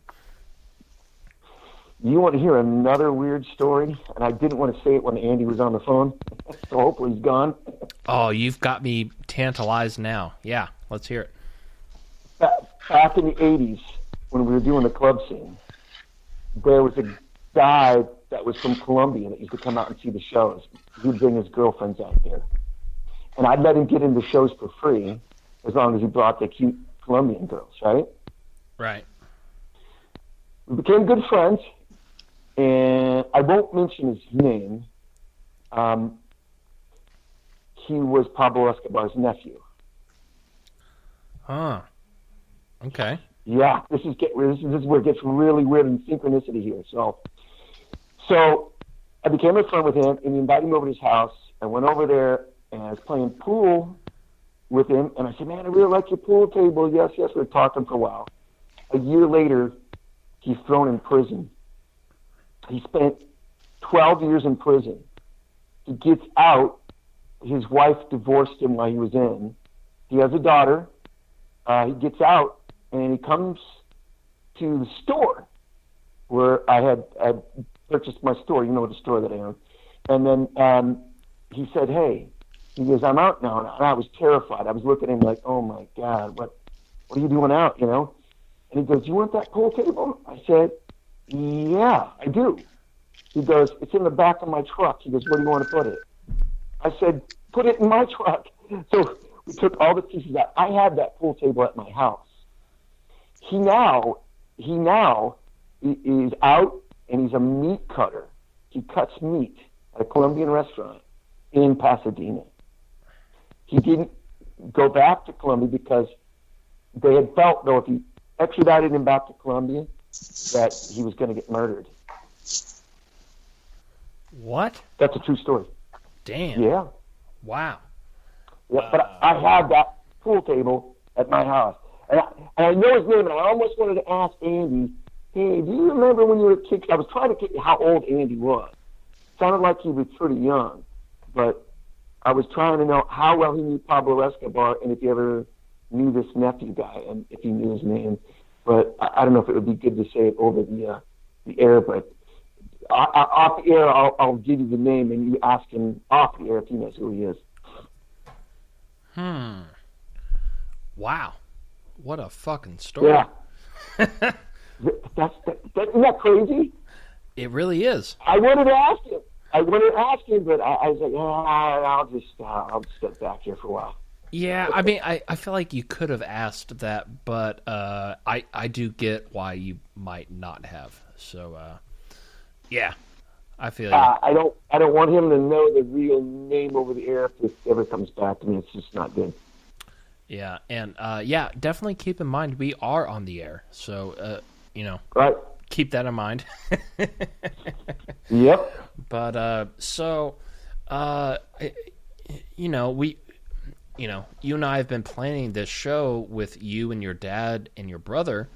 You want to hear another weird story? And I didn't want to say it when Andy was on the phone, so hopefully he's gone. Oh, you've got me tantalized now. Yeah, let's hear it. Back in the 80s, when we were doing the club scene, there was a guy that was from Colombia that used to come out and see the shows. He'd bring his girlfriends out there. And I'd let him get into shows for free as long as he brought the cute Colombian girls, right? Right. We became good friends, and I won't mention his name. He was Pablo Escobar's nephew. Huh. Okay. Yeah, this is where it gets really weird in synchronicity here. So I became a friend with him, and he invited me over to his house. I went over there, and I was playing pool with him, and I said, man, I really like your pool table. Yes, we were talking for a while. A year later, he's thrown in prison. He spent 12 years in prison. He gets out, his wife divorced him while he was in. He has a daughter. He gets out, and he comes to the store where I purchased my store. You know the store that I own. And then he said, "Hey," he goes, "I'm out now." And I was terrified. I was looking at him like, "Oh my God, what are you doing out?" You know. And he goes, "You want that pool table?" I said, "Yeah, I do." He goes, "It's in the back of my truck." He goes, "Where do you want to put it?" I said, "Put it in my truck." So we took all the pieces out. I had that pool table at my house. He now is out, and he's a meat cutter. He cuts meat at a Colombian restaurant in Pasadena. He didn't go back to Colombia because they had felt, though, if he extradited him back to Colombia, that he was going to get murdered. What? That's a true story. Damn. Yeah. Wow. Yeah, but I had that pool table at my house. And I know his name, and I almost wanted to ask Andy, "Hey, do you remember when you were a kid?" I was trying to get how old Andy was. Sounded like he was pretty young, but I was trying to know how well he knew Pablo Escobar and if he ever knew this nephew guy and if he knew his name. But I don't know if it would be good to say it over the air, but off the air, I'll give you the name, and you ask him off the air if he knows who he is. Wow. What a fucking story. Yeah. Isn't that crazy? It really is. I wanted to ask him, but I was like, I'll just step back here for a while. Yeah, I mean, I feel like you could have asked that, but I do get why you might not have. So, yeah, I feel you. I don't want him to know the real name over the air if it ever comes back to me. It's just not good. Yeah, and definitely keep in mind we are on the air, so right. Keep that in mind. Yep. But you and I have been planning this show with you and your dad and your brother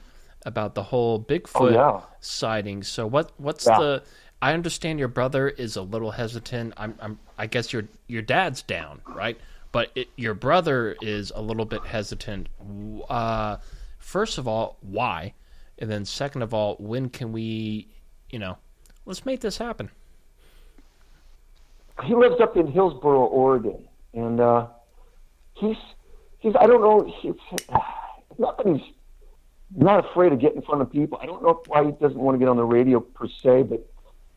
about the whole Bigfoot sighting. So what's the? I understand your brother is a little hesitant. I guess your dad's down, right? But your brother is a little bit hesitant. First of all, why? And then second of all, when can we, let's make this happen. He lives up in Hillsboro, Oregon, and he's I don't know, it's not that he's not afraid of getting in front of people. I don't know why he doesn't want to get on the radio per se, but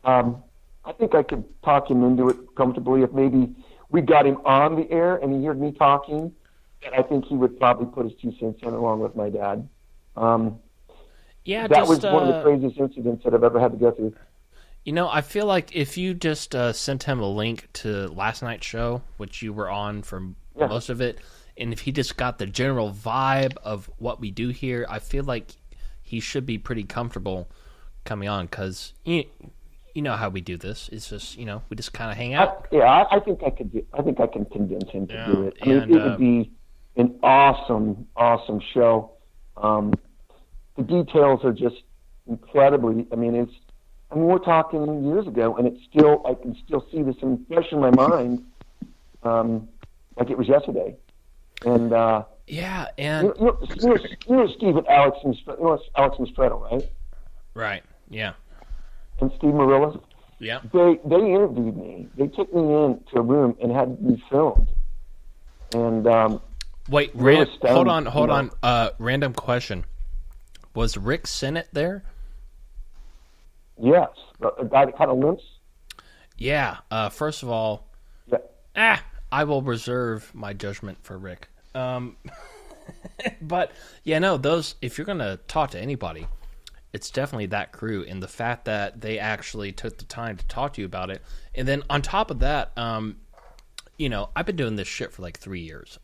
I think I could talk him into it comfortably if maybe we got him on the air and he heard me talking. I think he would probably put his 2 cents in along with my dad. That was one of the craziest incidents that I've ever had to go through. I feel like if you just sent him a link to last night's show, which you were on for most of it, and if he just got the general vibe of what we do here, I feel like he should be pretty comfortable coming on because you know how we do this. It's just we just kind of hang out. I think I can convince him to do it. I mean, it would be an awesome show. The details are just incredibly. I mean, we're talking years ago, and I can still see this impression in my mind, like it was yesterday. And and you know Steve and Alex Mistretto, right? Right. Yeah. And Steve Marilla. Yeah. They interviewed me. They took me into a room and had me filmed. And wait, hold on. Random question. Was Rick Sennett there? Yes, a guy that kind of limps. Yeah. First of all, I will reserve my judgment for Rick. But those. If you're gonna talk to anybody, it's definitely that crew, and the fact that they actually took the time to talk to you about it, and then on top of that, I've been doing this shit for like 3 years.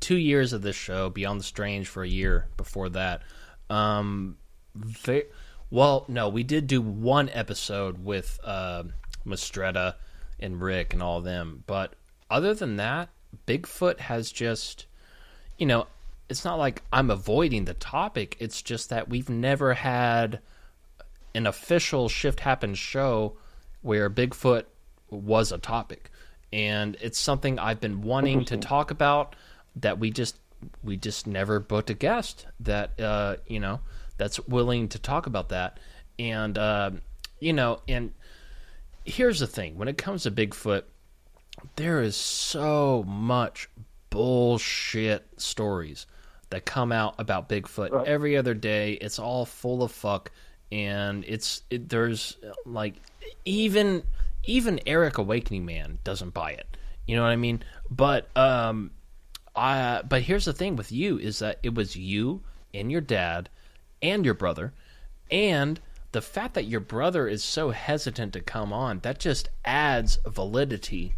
2 years of this show, Beyond the Strange for a year before that. We did do one episode with Mistretta and Rick and all of them, but other than that, Bigfoot has just, it's not like I'm avoiding the topic. It's just that we've never had an official Shift Happens show where Bigfoot was a topic. and it's something I've been wanting to talk about. That we just never booked a guest that that's willing to talk about that. And and here's the thing: when it comes to Bigfoot, there is so much bullshit stories that come out about Bigfoot every other day. It's all full of fuck, and there's like even Eric Awakening Man doesn't buy it. You know what I mean? But but here's the thing with you is that it was you and your dad and your brother, and the fact that your brother is so hesitant to come on, that just adds validity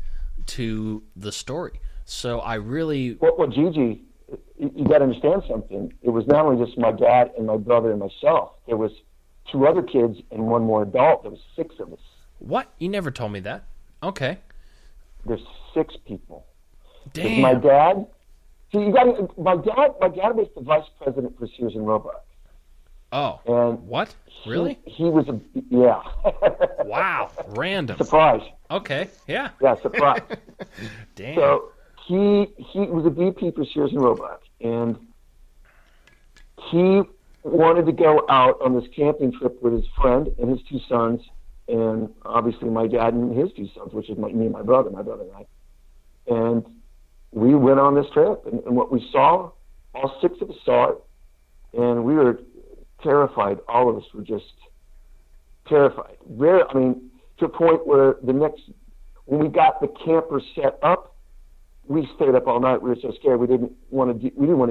to the story. So I really... Well, Gigi, you got to understand something. It was not only just my dad and my brother and myself. There was 2 other kids and 1 more adult. There was 6 of us. What? You never told me that. Okay. There's 6 people. Damn. My dad... See, my dad was the vice president for Sears and Roebuck. Oh. And what? Really? He was yeah. Wow. Random. Surprise. Okay. Yeah. Yeah, surprise. Damn. So he was a VP for Sears and Roebuck, and he wanted to go out on this camping trip with his friend and his 2 sons, and obviously my dad and his 2 sons, which is me and my brother and I. And we went on this trip, and what we saw, all 6 of us saw it, and we were terrified. All of us were just terrified. To a point where when we got the camper set up, we stayed up all night. We were so scared. We didn't want to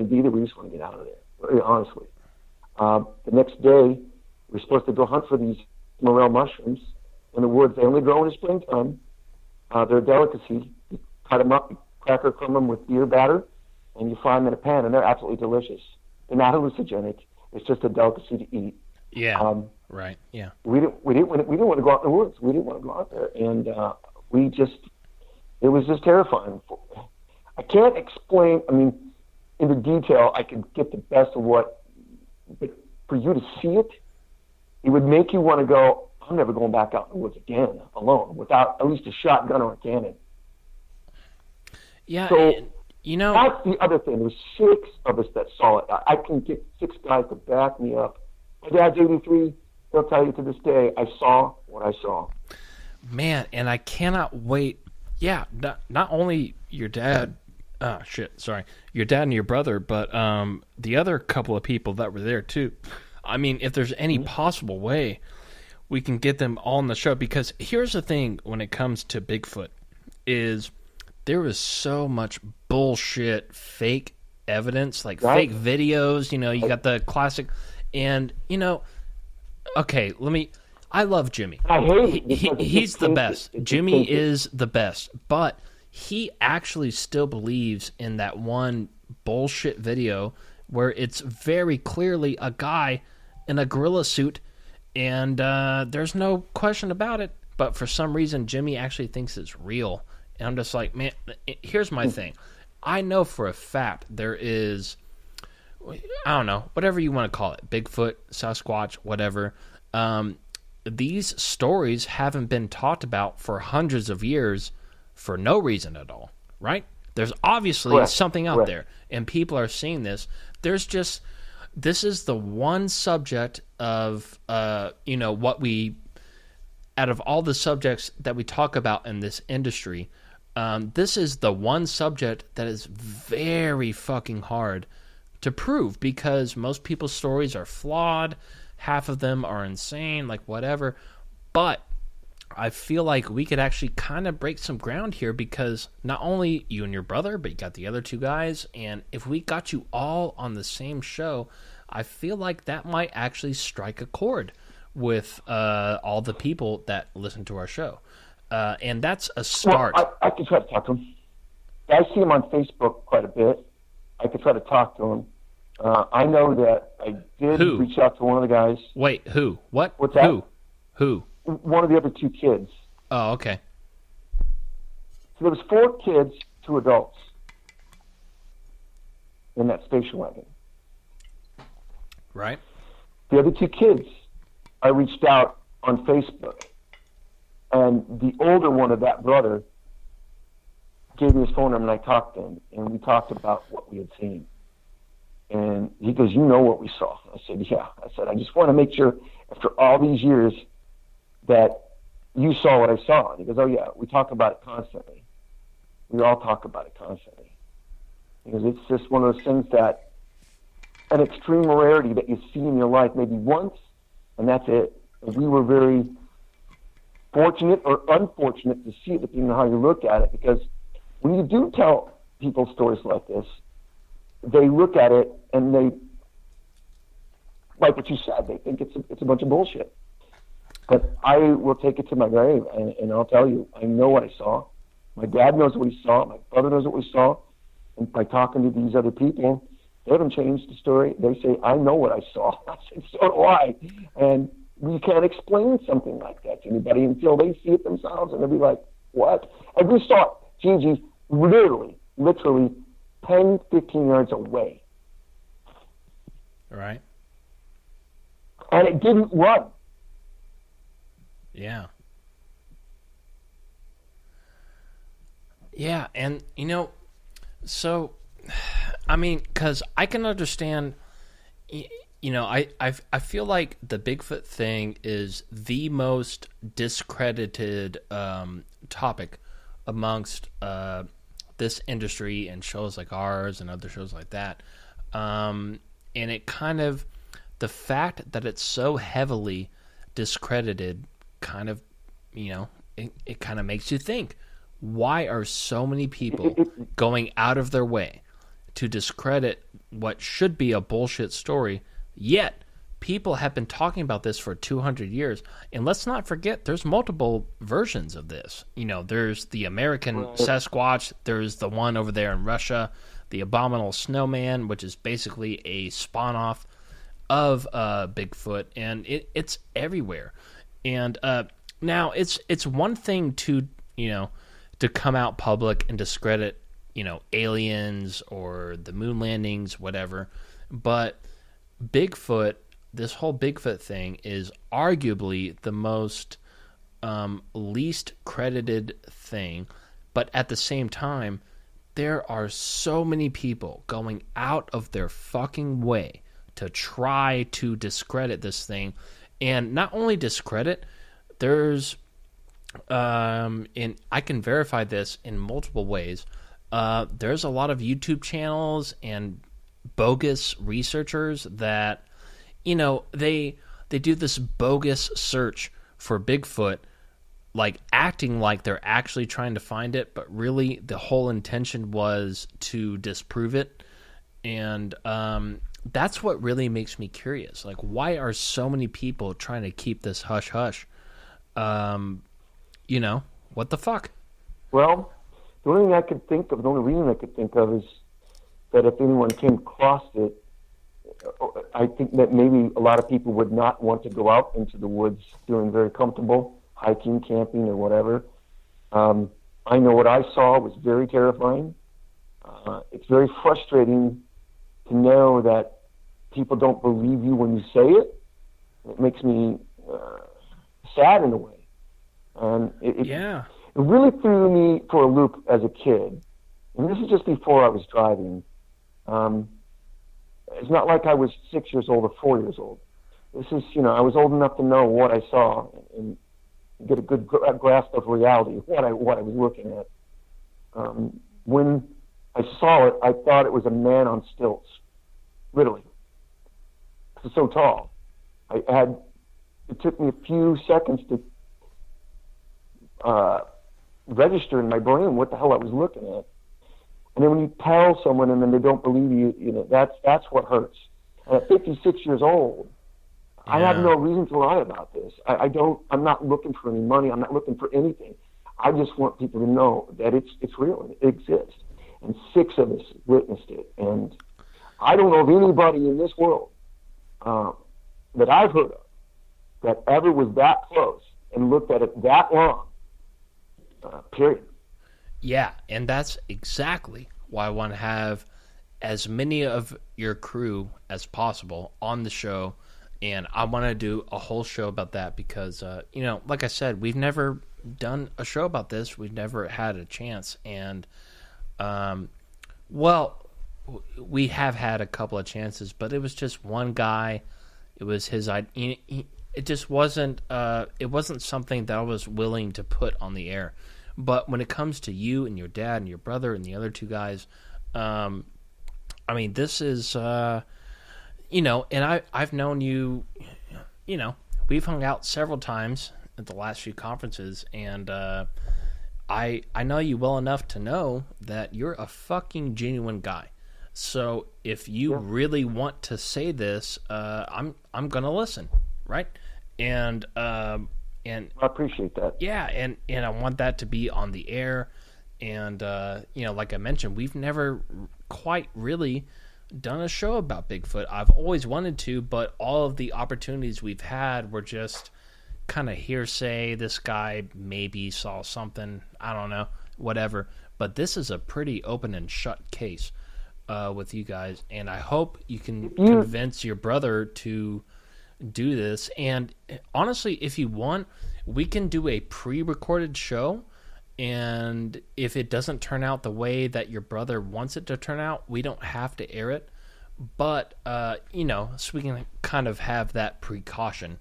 be there. We just want to get out of there, very honestly. The next day, we were supposed to go hunt for these morel mushrooms in the woods. They only grow in the springtime. They're a delicacy. You cut them up, you cracker crumb them with beer batter, and you fry them in a pan, and they're absolutely delicious. They're not hallucinogenic. It's just a delicacy to eat. Yeah. Right. Yeah. We didn't want to go out in the woods. We didn't want to go out there, and it was just terrifying. I can't explain. In the detail, I could get the best of what, but for you to see it, it would make you want to go. I'm never going back out in the woods again alone without at least a shotgun or a cannon. Yeah. So, that's the other thing. There was 6 of us that saw it. I can get 6 guys to back me up. My dad's 83. He'll tell you to this day, I saw what I saw. Man, and I cannot wait. Yeah, not only your dad. Your dad and your brother, but the other couple of people that were there too. If there's any possible way we can get them all on the show, because here's the thing when it comes to Bigfoot is there was so much bullshit, fake evidence, like fake videos. You got the classic, and okay, I love Jimmy. I hate it. He's the best. Jimmy is the best, but he actually still believes in that one bullshit video where it's very clearly a guy in a gorilla suit, and there's no question about it. But for some reason, Jimmy actually thinks it's real. And I'm just like, man, here's my thing. I know for a fact there is, I don't know, whatever you want to call it, Bigfoot, Sasquatch, whatever. These stories haven't been talked about for hundreds of years for no reason at all, right? There's obviously something out there, and people are seeing this. This is the one subject of, what we, out of all the subjects that we talk about in this industry, this is the one subject that is very fucking hard to prove, because most people's stories are flawed. Half of them are insane, like whatever. But I feel like we could actually kind of break some ground here, because not only you and your brother, but you got the other 2 guys. And if we got you all on the same show, I feel like that might actually strike a chord with all the people that listen to our show. And that's a start. Well, I could try to talk to him. I see him on Facebook quite a bit. I could try to talk to him. I know that I did reach out to one of the guys. Wait, who? What? What's that? Who? One of the other 2 kids. Oh, okay. So there was 4 kids, 2 adults in that station wagon. Right. The other 2 kids, I reached out on Facebook, and the older one of that brother gave me his phone number, and I talked to him, and we talked about what we had seen. And he goes, you know what we saw? I said, yeah. I said, I just want to make sure after all these years that you saw what I saw. And he goes, oh, yeah, we talk about it constantly. We all talk about it constantly. Because it's just one of those things that an extreme rarity that you see in your life maybe once, and that's it. And we were very fortunate or unfortunate to see it, depending on how you look at it, because when you do tell people stories like this, they look at it and they, like what you said, they think it's a bunch of bullshit. But I will take it to my grave, and I'll tell you, I know what I saw. My dad knows what he saw. My brother knows what we saw. And by talking to these other people, they haven't changed the story. They say, I know what I saw. I said, so do I. And we can't explain something like that to anybody until they see it themselves, and they'll be like, what? And we saw Gigi literally 10, 15 yards away. Right. And it didn't run. Yeah. Yeah, and, so, I mean, because I can understand, I feel like the Bigfoot thing is the most discredited topic amongst this industry and shows like ours and other shows like that. And it kind of, the fact that it's so heavily discredited kind of, it kind of makes you think, why are so many people going out of their way to discredit what should be a bullshit story, yet people have been talking about this for 200 years. And let's not forget, there's multiple versions of this. There's the American Sasquatch, there's the one over there in Russia, the Abominable Snowman, which is basically a spawn-off of Bigfoot, and it's everywhere. And now it's one thing to come out public and discredit aliens or the moon landings, whatever, but Bigfoot, this whole Bigfoot thing is arguably the most least credited thing, but at the same time, there are so many people going out of their fucking way to try to discredit this thing. And not only discredit, there's, and I can verify this in multiple ways, there's a lot of YouTube channels and bogus researchers that, they do this bogus search for Bigfoot, like acting like they're actually trying to find it, but really the whole intention was to disprove it. And that's what really makes me curious. Like, why are so many people trying to keep this hush-hush? What the fuck? Well, the only thing I could think of, the only reason I could think of is that if anyone came across it, I think that maybe a lot of people would not want to go out into the woods feeling very comfortable, hiking, camping, or whatever. I know what I saw was very terrifying. It's very frustrating to know that people don't believe you when you say it. It makes me sad in a way. And it really threw me for a loop as a kid. And this is just before I was driving. It's not like I was 6 years old or 4 years old. This is, I was old enough to know what I saw and get a good grasp of reality, what I was looking at. When I saw it, I thought it was a man on stilts, literally. It's so tall. It took me a few seconds to register in my brain what the hell I was looking at. And then when you tell someone and then they don't believe you, that's what hurts. And at 56 years old, yeah. I have no reason to lie about this. I'm not looking for any money. I'm not looking for anything. I just want people to know that it's real and it exists. And 6 of us witnessed it. And I don't know of anybody in this world that I've heard of that ever was that close and looked at it that long, period. Yeah, and that's exactly why I want to have as many of your crew as possible on the show, and I want to do a whole show about that because, like I said, we've never done a show about this. We've never had a chance, and we have had a couple of chances, but it was just one guy. It was his idea. It just wasn't. It wasn't something that I was willing to put on the air. But when it comes to you and your dad and your brother and the other two guys, I mean, this is, and I've known you. We've hung out several times at the last few conferences, and I know you well enough to know that you're a fucking genuine guy. So if you really want to say this, I'm gonna listen, right? And I appreciate that. Yeah, and I want that to be on the air. And like I mentioned, we've never quite really done a show about Bigfoot. I've always wanted to, but all of the opportunities we've had were just kind of hearsay. This guy maybe saw something, I don't know, whatever. But this is a pretty open and shut case with you guys, and I hope you can convince your brother to do this. And honestly, if you want, we can do a pre-recorded show, and if it doesn't turn out the way that your brother wants it to turn out, we don't have to air it. But so we can kind of have that precaution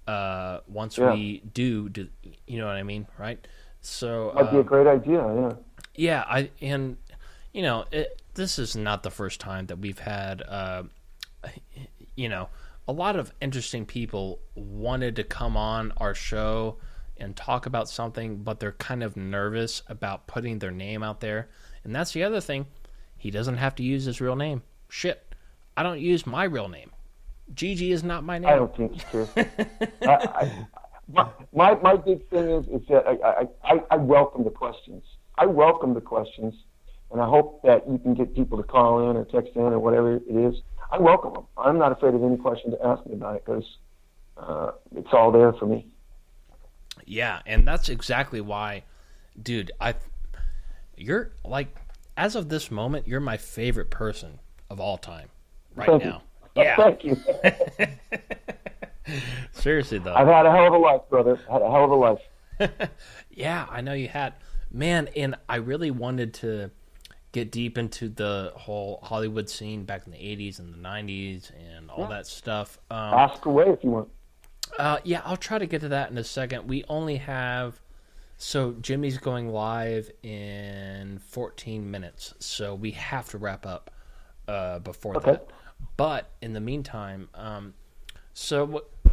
once we do, you know what I mean, right? So that'd be a great idea. This is not the first time that we've had a lot of interesting people wanted to come on our show and talk about something, but they're kind of nervous about putting their name out there. And that's the other thing. He doesn't have to use his real name. Shit, I don't use my real name. Gigi is not my name. I don't think it's true. My big thing is that I welcome the questions. And I hope that you can get people to call in or text in or whatever it is. I welcome them. I'm not afraid of any question to ask me about it because it's all there for me. Yeah, and that's exactly why, dude, you're like, as of this moment, you're my favorite person of all time right now. Yeah. Thank you. Seriously, though. I've had a hell of a life, brother. Had a hell of a life. Yeah, I know you had. Man, and I really wanted to get deep into the whole Hollywood scene back in the 80s and the 90s and all that stuff. Ask away if you want. Yeah, I'll try to get to that in a second. We only have... So Jimmy's going live in 14 minutes, so we have to wrap up before that. But in the meantime...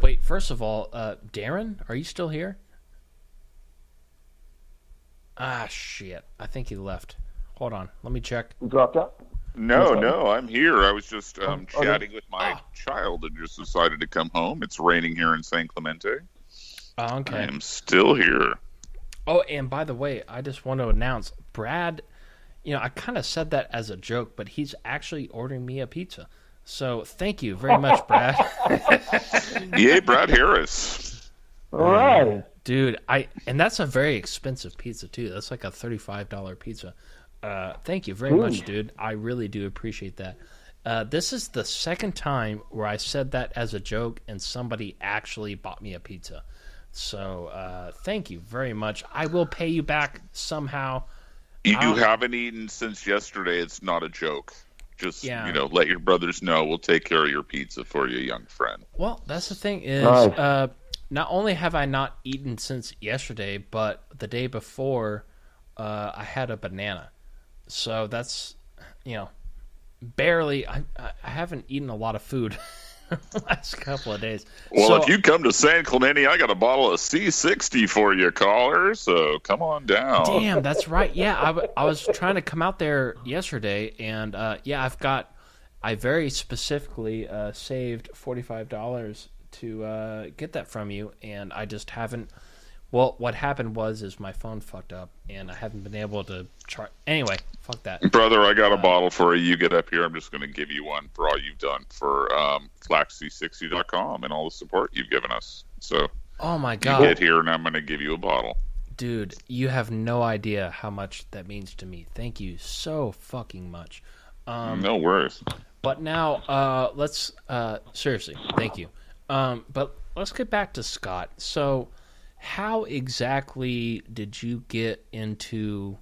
wait, first of all, Darren, are you still here? Ah, shit. I think he left. Hold on. Let me check. You dropped out? No, I'm here. I was just chatting with my child and just decided to come home. It's raining here in San Clemente. Oh, okay. I am still here. Oh, and by the way, I just want to announce, Brad, I kind of said that as a joke, but he's actually ordering me a pizza. So thank you very much, Brad. Yay, Brad Harris. All right. Dude, and that's a very expensive pizza, too. That's like a $35 pizza. Thank you very much, dude. I really do appreciate that. This is the second time where I said that as a joke and somebody actually bought me a pizza. So thank you very much. I will pay you back somehow. You haven't eaten since yesterday. It's not a joke. Just, let your brothers know. We'll take care of your pizza for you, young friend. Well, that's the thing is, not only have I not eaten since yesterday, but the day before, I had a banana. So that's, barely. I haven't eaten a lot of food the last couple of days. Well, if you come to San Clemente, I got a bottle of C60 for you, caller. So come on down. Damn, that's right. Yeah, I was trying to come out there yesterday, and I very specifically saved $45 to get that from you, and I just haven't. Well, what happened is my phone fucked up, and I haven't been able to charge. Anyway, fuck that. Brother, I got a bottle for you. You get up here. I'm just going to give you one for all you've done for FlaxC60.com and all the support you've given us. So, oh my God. You get here, and I'm going to give you a bottle. Dude, you have no idea how much that means to me. Thank you so fucking much. No worries. But now, let's seriously, thank you. But let's get back to Scott. So, how exactly did you get into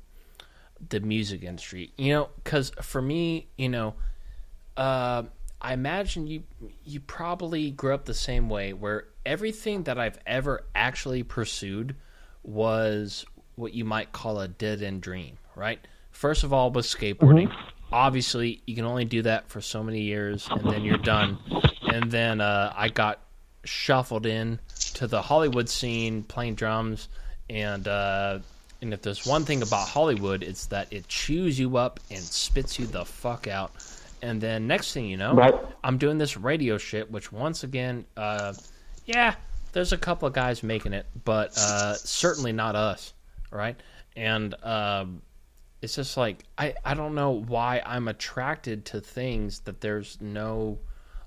the music industry? Because for me, I imagine you probably grew up the same way, where everything that I've ever actually pursued was what you might call a dead-end dream, right? First of all, was skateboarding. Mm-hmm. Obviously, you can only do that for so many years, and then you're done. And then I got shuffled in to the Hollywood scene, playing drums, and if there's one thing about Hollywood, it's that it chews you up and spits you the fuck out. And then next thing you know, right, I'm doing this radio shit, which once again, there's a couple of guys making it, but certainly not us, right? And it's just like, I don't know why I'm attracted to things that there's no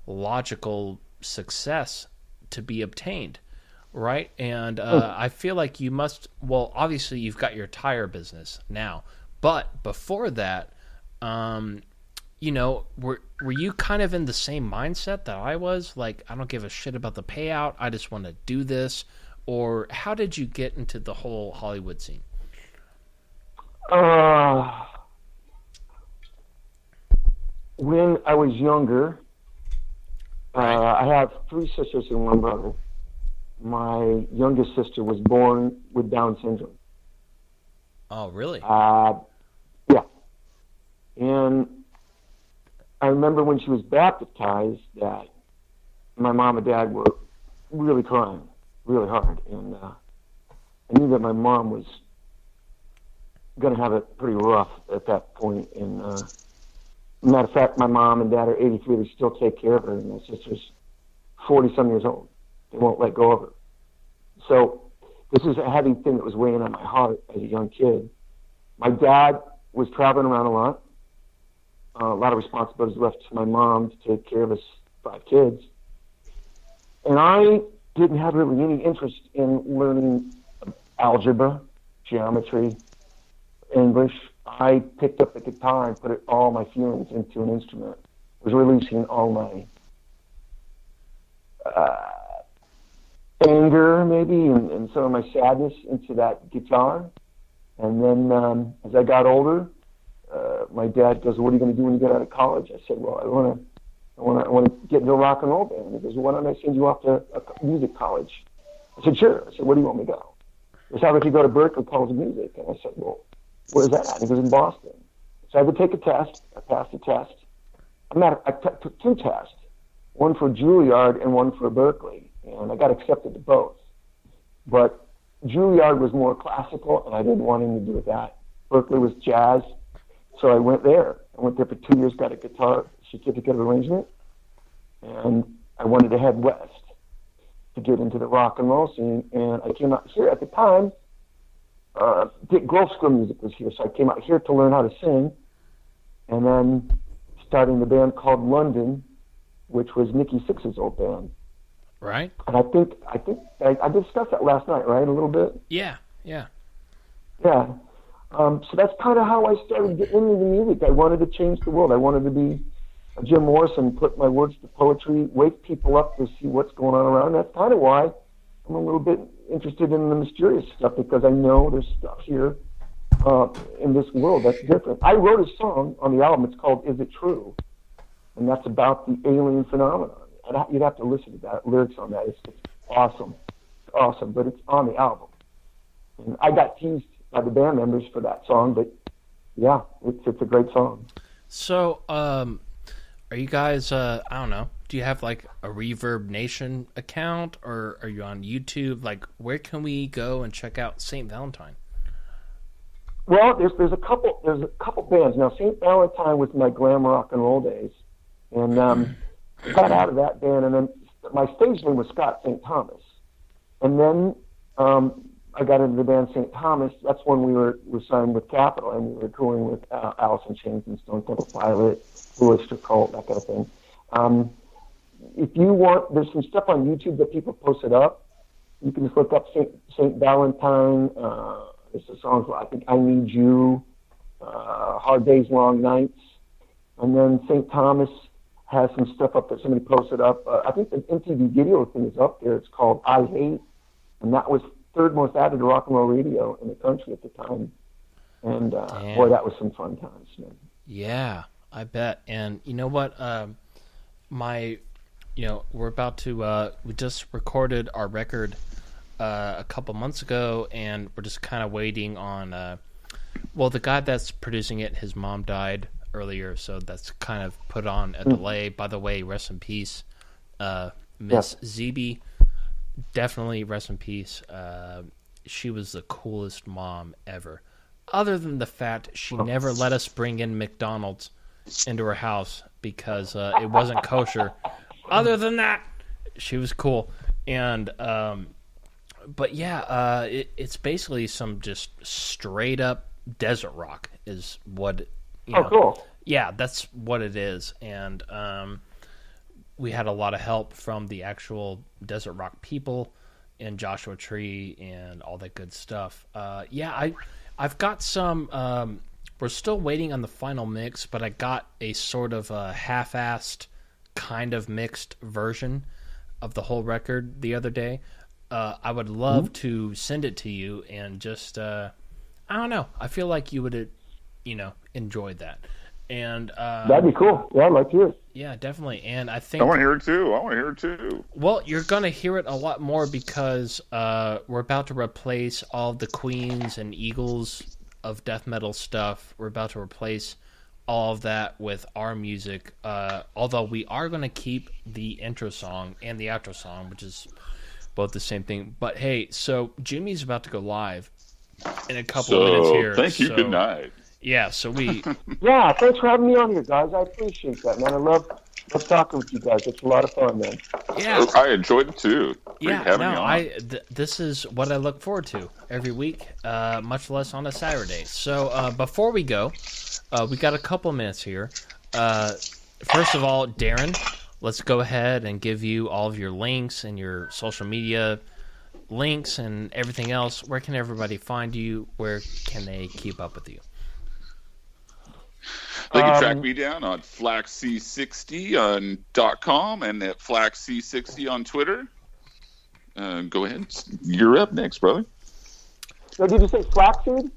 logical success to be obtained, right? And I feel like you must, well, obviously you've got your tire business now, but before that, were you kind of in the same mindset that I was? Like, I don't give a shit about the payout, I just want to do this. Or how did you get into the whole Hollywood scene? When I was younger, I have 3 sisters and 1 brother. My youngest sister was born with Down syndrome. Oh, really? Yeah. And I remember when she was baptized that my mom and dad were really crying really hard. And I knew that my mom was going to have it pretty rough at that point. And matter of fact, my mom and dad are 83. They still take care of her. And my sister's 40-some years old. They won't let go of her. So this is a heavy thing that was weighing on my heart as a young kid. My dad was traveling around a lot. A lot of responsibilities left to my mom to take care of us 5 kids. And I didn't have really any interest in learning algebra, geometry, English. I picked up the guitar and put all my feelings into an instrument. I was releasing all my anger, maybe, and some of my sadness into that guitar. And then as I got older, my dad goes, "What are you going to do when you get out of college?" I said, "Well, I want to get into a rock and roll band." He goes, "Well, why don't I send you off to a music college?" I said, "Sure." I said, "Where do you want me to go?" He said, "How about you go to Berklee College of Music?" And I said, "Well, where's that at?" He goes, "In Boston." So I had to take a test. I passed the test. I took 2 tests, one for Juilliard and one for Berklee, and I got accepted to both. But Juilliard was more classical, and I didn't want anything to do with that. Berklee was jazz, so I went there. I went there for 2 years, got a guitar certificate of arrangement, and I wanted to head west to get into the rock and roll scene. And I came out here at the time. Dick Grofstra music was here, so I came out here to learn how to sing, and then starting the band called London, which was Nikki Sixx's old band. Right. And I think I discussed that last night, right? A little bit. Yeah. So that's kind of how I started getting into the music. I wanted to change the world. I wanted to be a Jim Morrison, put my words to poetry, wake people up to see what's going on around. That's kind of why I'm a little bit interested in the mysterious stuff, because I know there's stuff here in this world that's different. I wrote a song on the album. It's called "Is It True?" And that's about the alien phenomenon. And you'd have to listen to that, lyrics on that. It's awesome. It's awesome, but it's on the album. And I got teased by the band members for that song, but yeah, it's a great song. So, are you guys, I don't know, do you have like a Reverb Nation account, or are you on YouTube? Like, where can we go and check out St. Valentine? Well, there's a couple bands. Now, St. Valentine was my glam rock and roll days, and I got out of that band, and then my stage name was Scott St. Thomas. And then I got into the band St. Thomas. That's when we were signed with Capitol, and we were touring with Alice in Chains and Stone Temple Pilots, Oyster Cult, that kind of thing. If you want, there's some stuff on YouTube that people posted up. You can just look up St. Valentine. There's a song, I think, "I Need You," "Hard Days, Long Nights." And then St. Thomas has some stuff up that somebody posted up. I think the MTV video thing is up there. It's called "I Hate," and that was third most added rock and roll radio in the country at the time. And boy, that was some fun times, man. Yeah, I bet. And you know what? We're about to. We just recorded our record a couple months ago, and we're just kind of waiting on. The guy that's producing it, his mom died earlier, so that's kind of put on a delay. By the way, rest in peace, Miss Zeeby. Definitely rest in peace. She was the coolest mom ever. Other than the fact she never let us bring in McDonald's into her house because it wasn't kosher. Other than that, she was cool. And but yeah, it's basically some just straight up desert rock is what cool. Yeah, that's what it is. And we had a lot of help from the actual desert rock people and Joshua Tree and all that good stuff. I've got some. We're still waiting on the final mix, but I got a sort of a half-assed, kind of mixed version of the whole record the other day. I would love to send it to you and just, I don't know. I feel like you would, enjoy that. And that'd be cool. Yeah, I'd like to hear it. Yeah, definitely. And I think I want to hear it too. Well, you're going to hear it a lot more because we're about to replace all the Queens and Eagles of death metal stuff. We're about to replace all of that with our music. Although we are going to keep the intro song and the outro song, which is both the same thing. But hey, so Jimmy's about to go live in a couple of minutes here. Thank you. Good night. Yeah, so we... Yeah, thanks for having me on here, guys. I appreciate that, man. I love talking with you guys. It's a lot of fun, man. Yeah. I enjoyed it, too. Great having me on. This is what I look forward to every week, much less on a Saturday. So before we go, we got a couple minutes here. First of all, Darren, let's go ahead and give you all of your links and your social media links and everything else. Where can everybody find you? Where can they keep up with you? They can track me down on flaxc60.com and at flaxc60 on Twitter. Go ahead. You're up next, brother. So did you say flaxseed?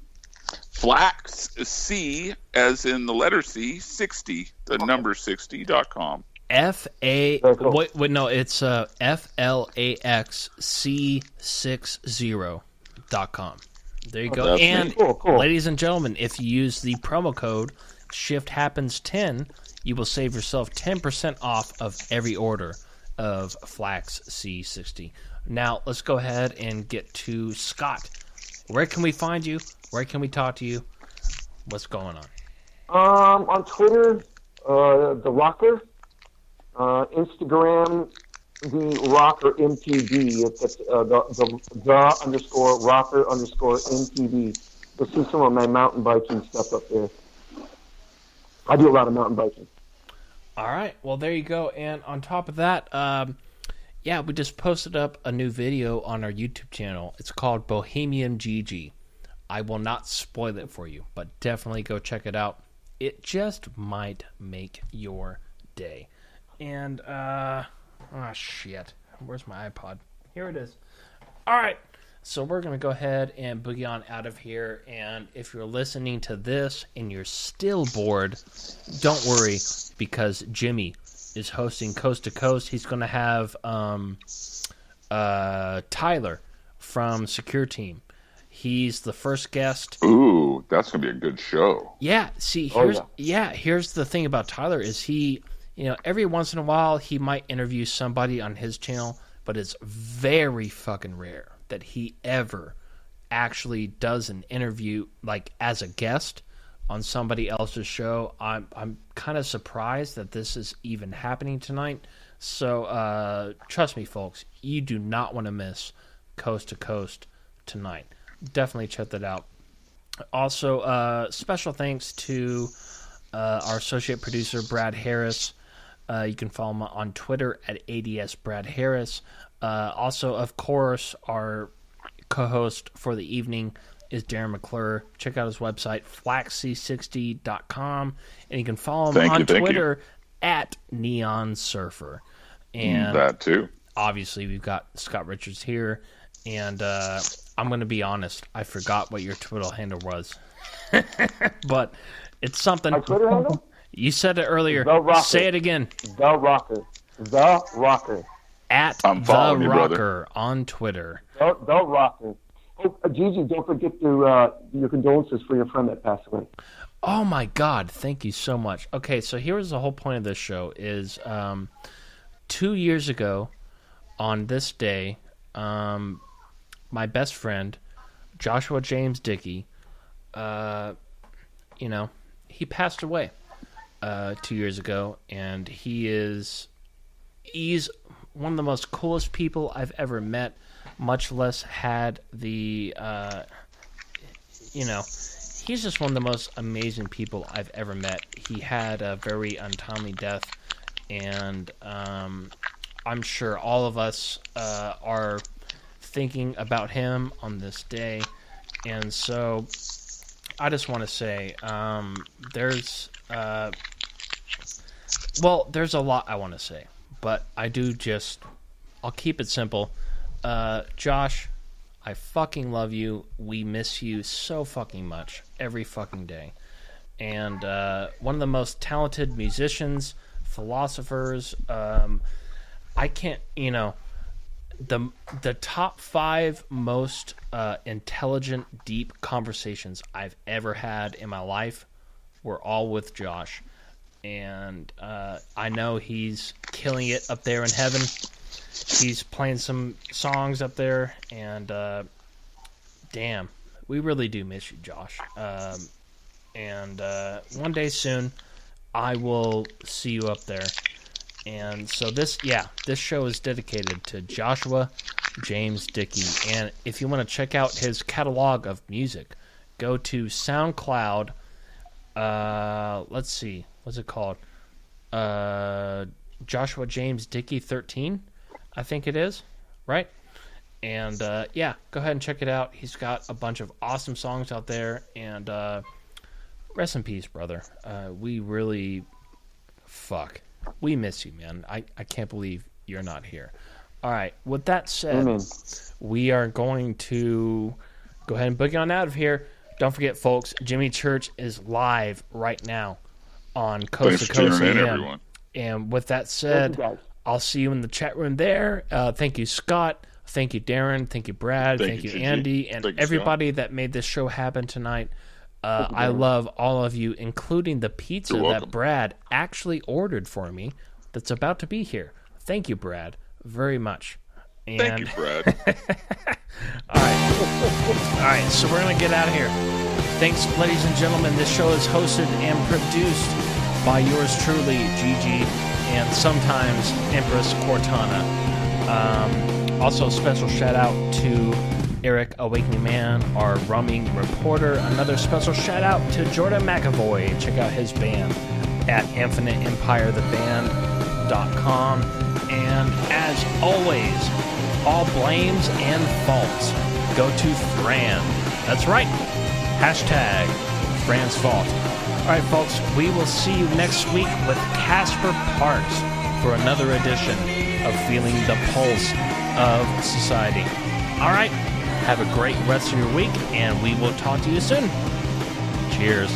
Flax C, as in the letter C, 60, the number 60.com. It's FLAXC60.com. There you go. That's and cool. Ladies and gentlemen, if you use the promo code ShiftHappens10, you will save yourself 10% off of every order of Flax C60. Now, let's go ahead and get to Scott. Where can we find you? Where can we talk to you? What's going on? On Twitter, The Rocker. Instagram, The Rocker MTV. It's the underscore Rocker underscore MTV. You'll see some of my mountain biking stuff up there. I do a lot of mountain biking. All right. Well, there you go. And on top of that, we just posted up a new video on our YouTube channel. It's called Bohemian GG. I will not spoil it for you, but definitely go check it out. It just might make your day. And, shit. Where's my iPod? Here it is. All right. So we're going to go ahead and boogie on out of here. And if you're listening to this and you're still bored, don't worry, because Jimmy is hosting Coast to Coast. He's going to have Tyler from Secure Team. He's the first guest. Ooh, that's going to be a good show. Yeah, see, here's the thing about Tyler is he, every once in a while he might interview somebody on his channel, but it's very fucking rare that he ever actually does an interview like as a guest on somebody else's show. I'm kind of surprised that this is even happening tonight. So trust me, folks, you do not want to miss Coast to Coast tonight. Definitely check that out. Also, special thanks to our associate producer, Brad Harris. You can follow him on Twitter at ADSBradHarris. Also, of course, our co-host for the evening is Darren McClure. Check out his website, flaxc60.com. And you can follow him on Twitter at Neon Surfer. And that too. Obviously, we've got Scott Richards here. And I'm going to be honest. I forgot what your Twitter handle was. But it's something. My Twitter handle? You said it earlier. The Rocker. Say it again. The Rocker. The Rocker. At I'm The following you, Rocker brother. on Twitter. The Rocker. Oh, Gigi, don't forget your condolences for your friend that passed away. Oh my God! Thank you so much. Okay, so here's the whole point of this show: is 2 years ago, on this day, my best friend, Joshua James Dickey, he passed away 2 years ago, and he's one of the most coolest people I've ever met. Much less had the he's just one of the most amazing people I've ever met. He had a very untimely death, and I'm sure all of us are thinking about him on this day. And so I just want to say there's a lot I want to say, but I'll keep it simple. Josh, I fucking love you. We miss you so fucking much every fucking day. And one of the most talented musicians, philosophers. I can't, the top 5 most intelligent, deep conversations I've ever had in my life were all with Josh. And I know he's killing it up there in heaven. He's playing some songs up there, and damn, we really do miss you, Josh. And one day soon, I will see you up there. And so this show is dedicated to Joshua James Dickey. And if you want to check out his catalog of music, go to SoundCloud. Let's see, what's it called? Joshua James Dickey 13. I think it is, right? And go ahead and check it out. He's got a bunch of awesome songs out there, and rest in peace, brother. We miss you, man. I can't believe you're not here. All right, with that said, we are going to go ahead and boogie on out of here. Don't forget, folks, Jimmy Church is live right now on Coast to Coast AM. And with that said, I'll see you in the chat room there. Thank you, Scott. Thank you, Darren. Thank you, Brad. Thank you, Andy. And everybody that made this show happen tonight. I love all of you, including the pizza that Brad actually ordered for me that's about to be here. Thank you, Brad, very much. And thank you, Brad. All right, so we're going to get out of here. Thanks, ladies and gentlemen. This show is hosted and produced by yours truly, Gigi, and sometimes Empress Cortana. Also, special shout out to Eric Awakening Man, our roaming reporter. Another special shout out to Jordan McAvoy. Check out his band at InfiniteEmpireTheBand.com. And as always, all blames and faults go to Fran. That's right. Hashtag Fran's fault. All right, folks, we will see you next week with Casper Parks for another edition of Feeling the Pulse of Society. All right, have a great rest of your week, and we will talk to you soon. Cheers.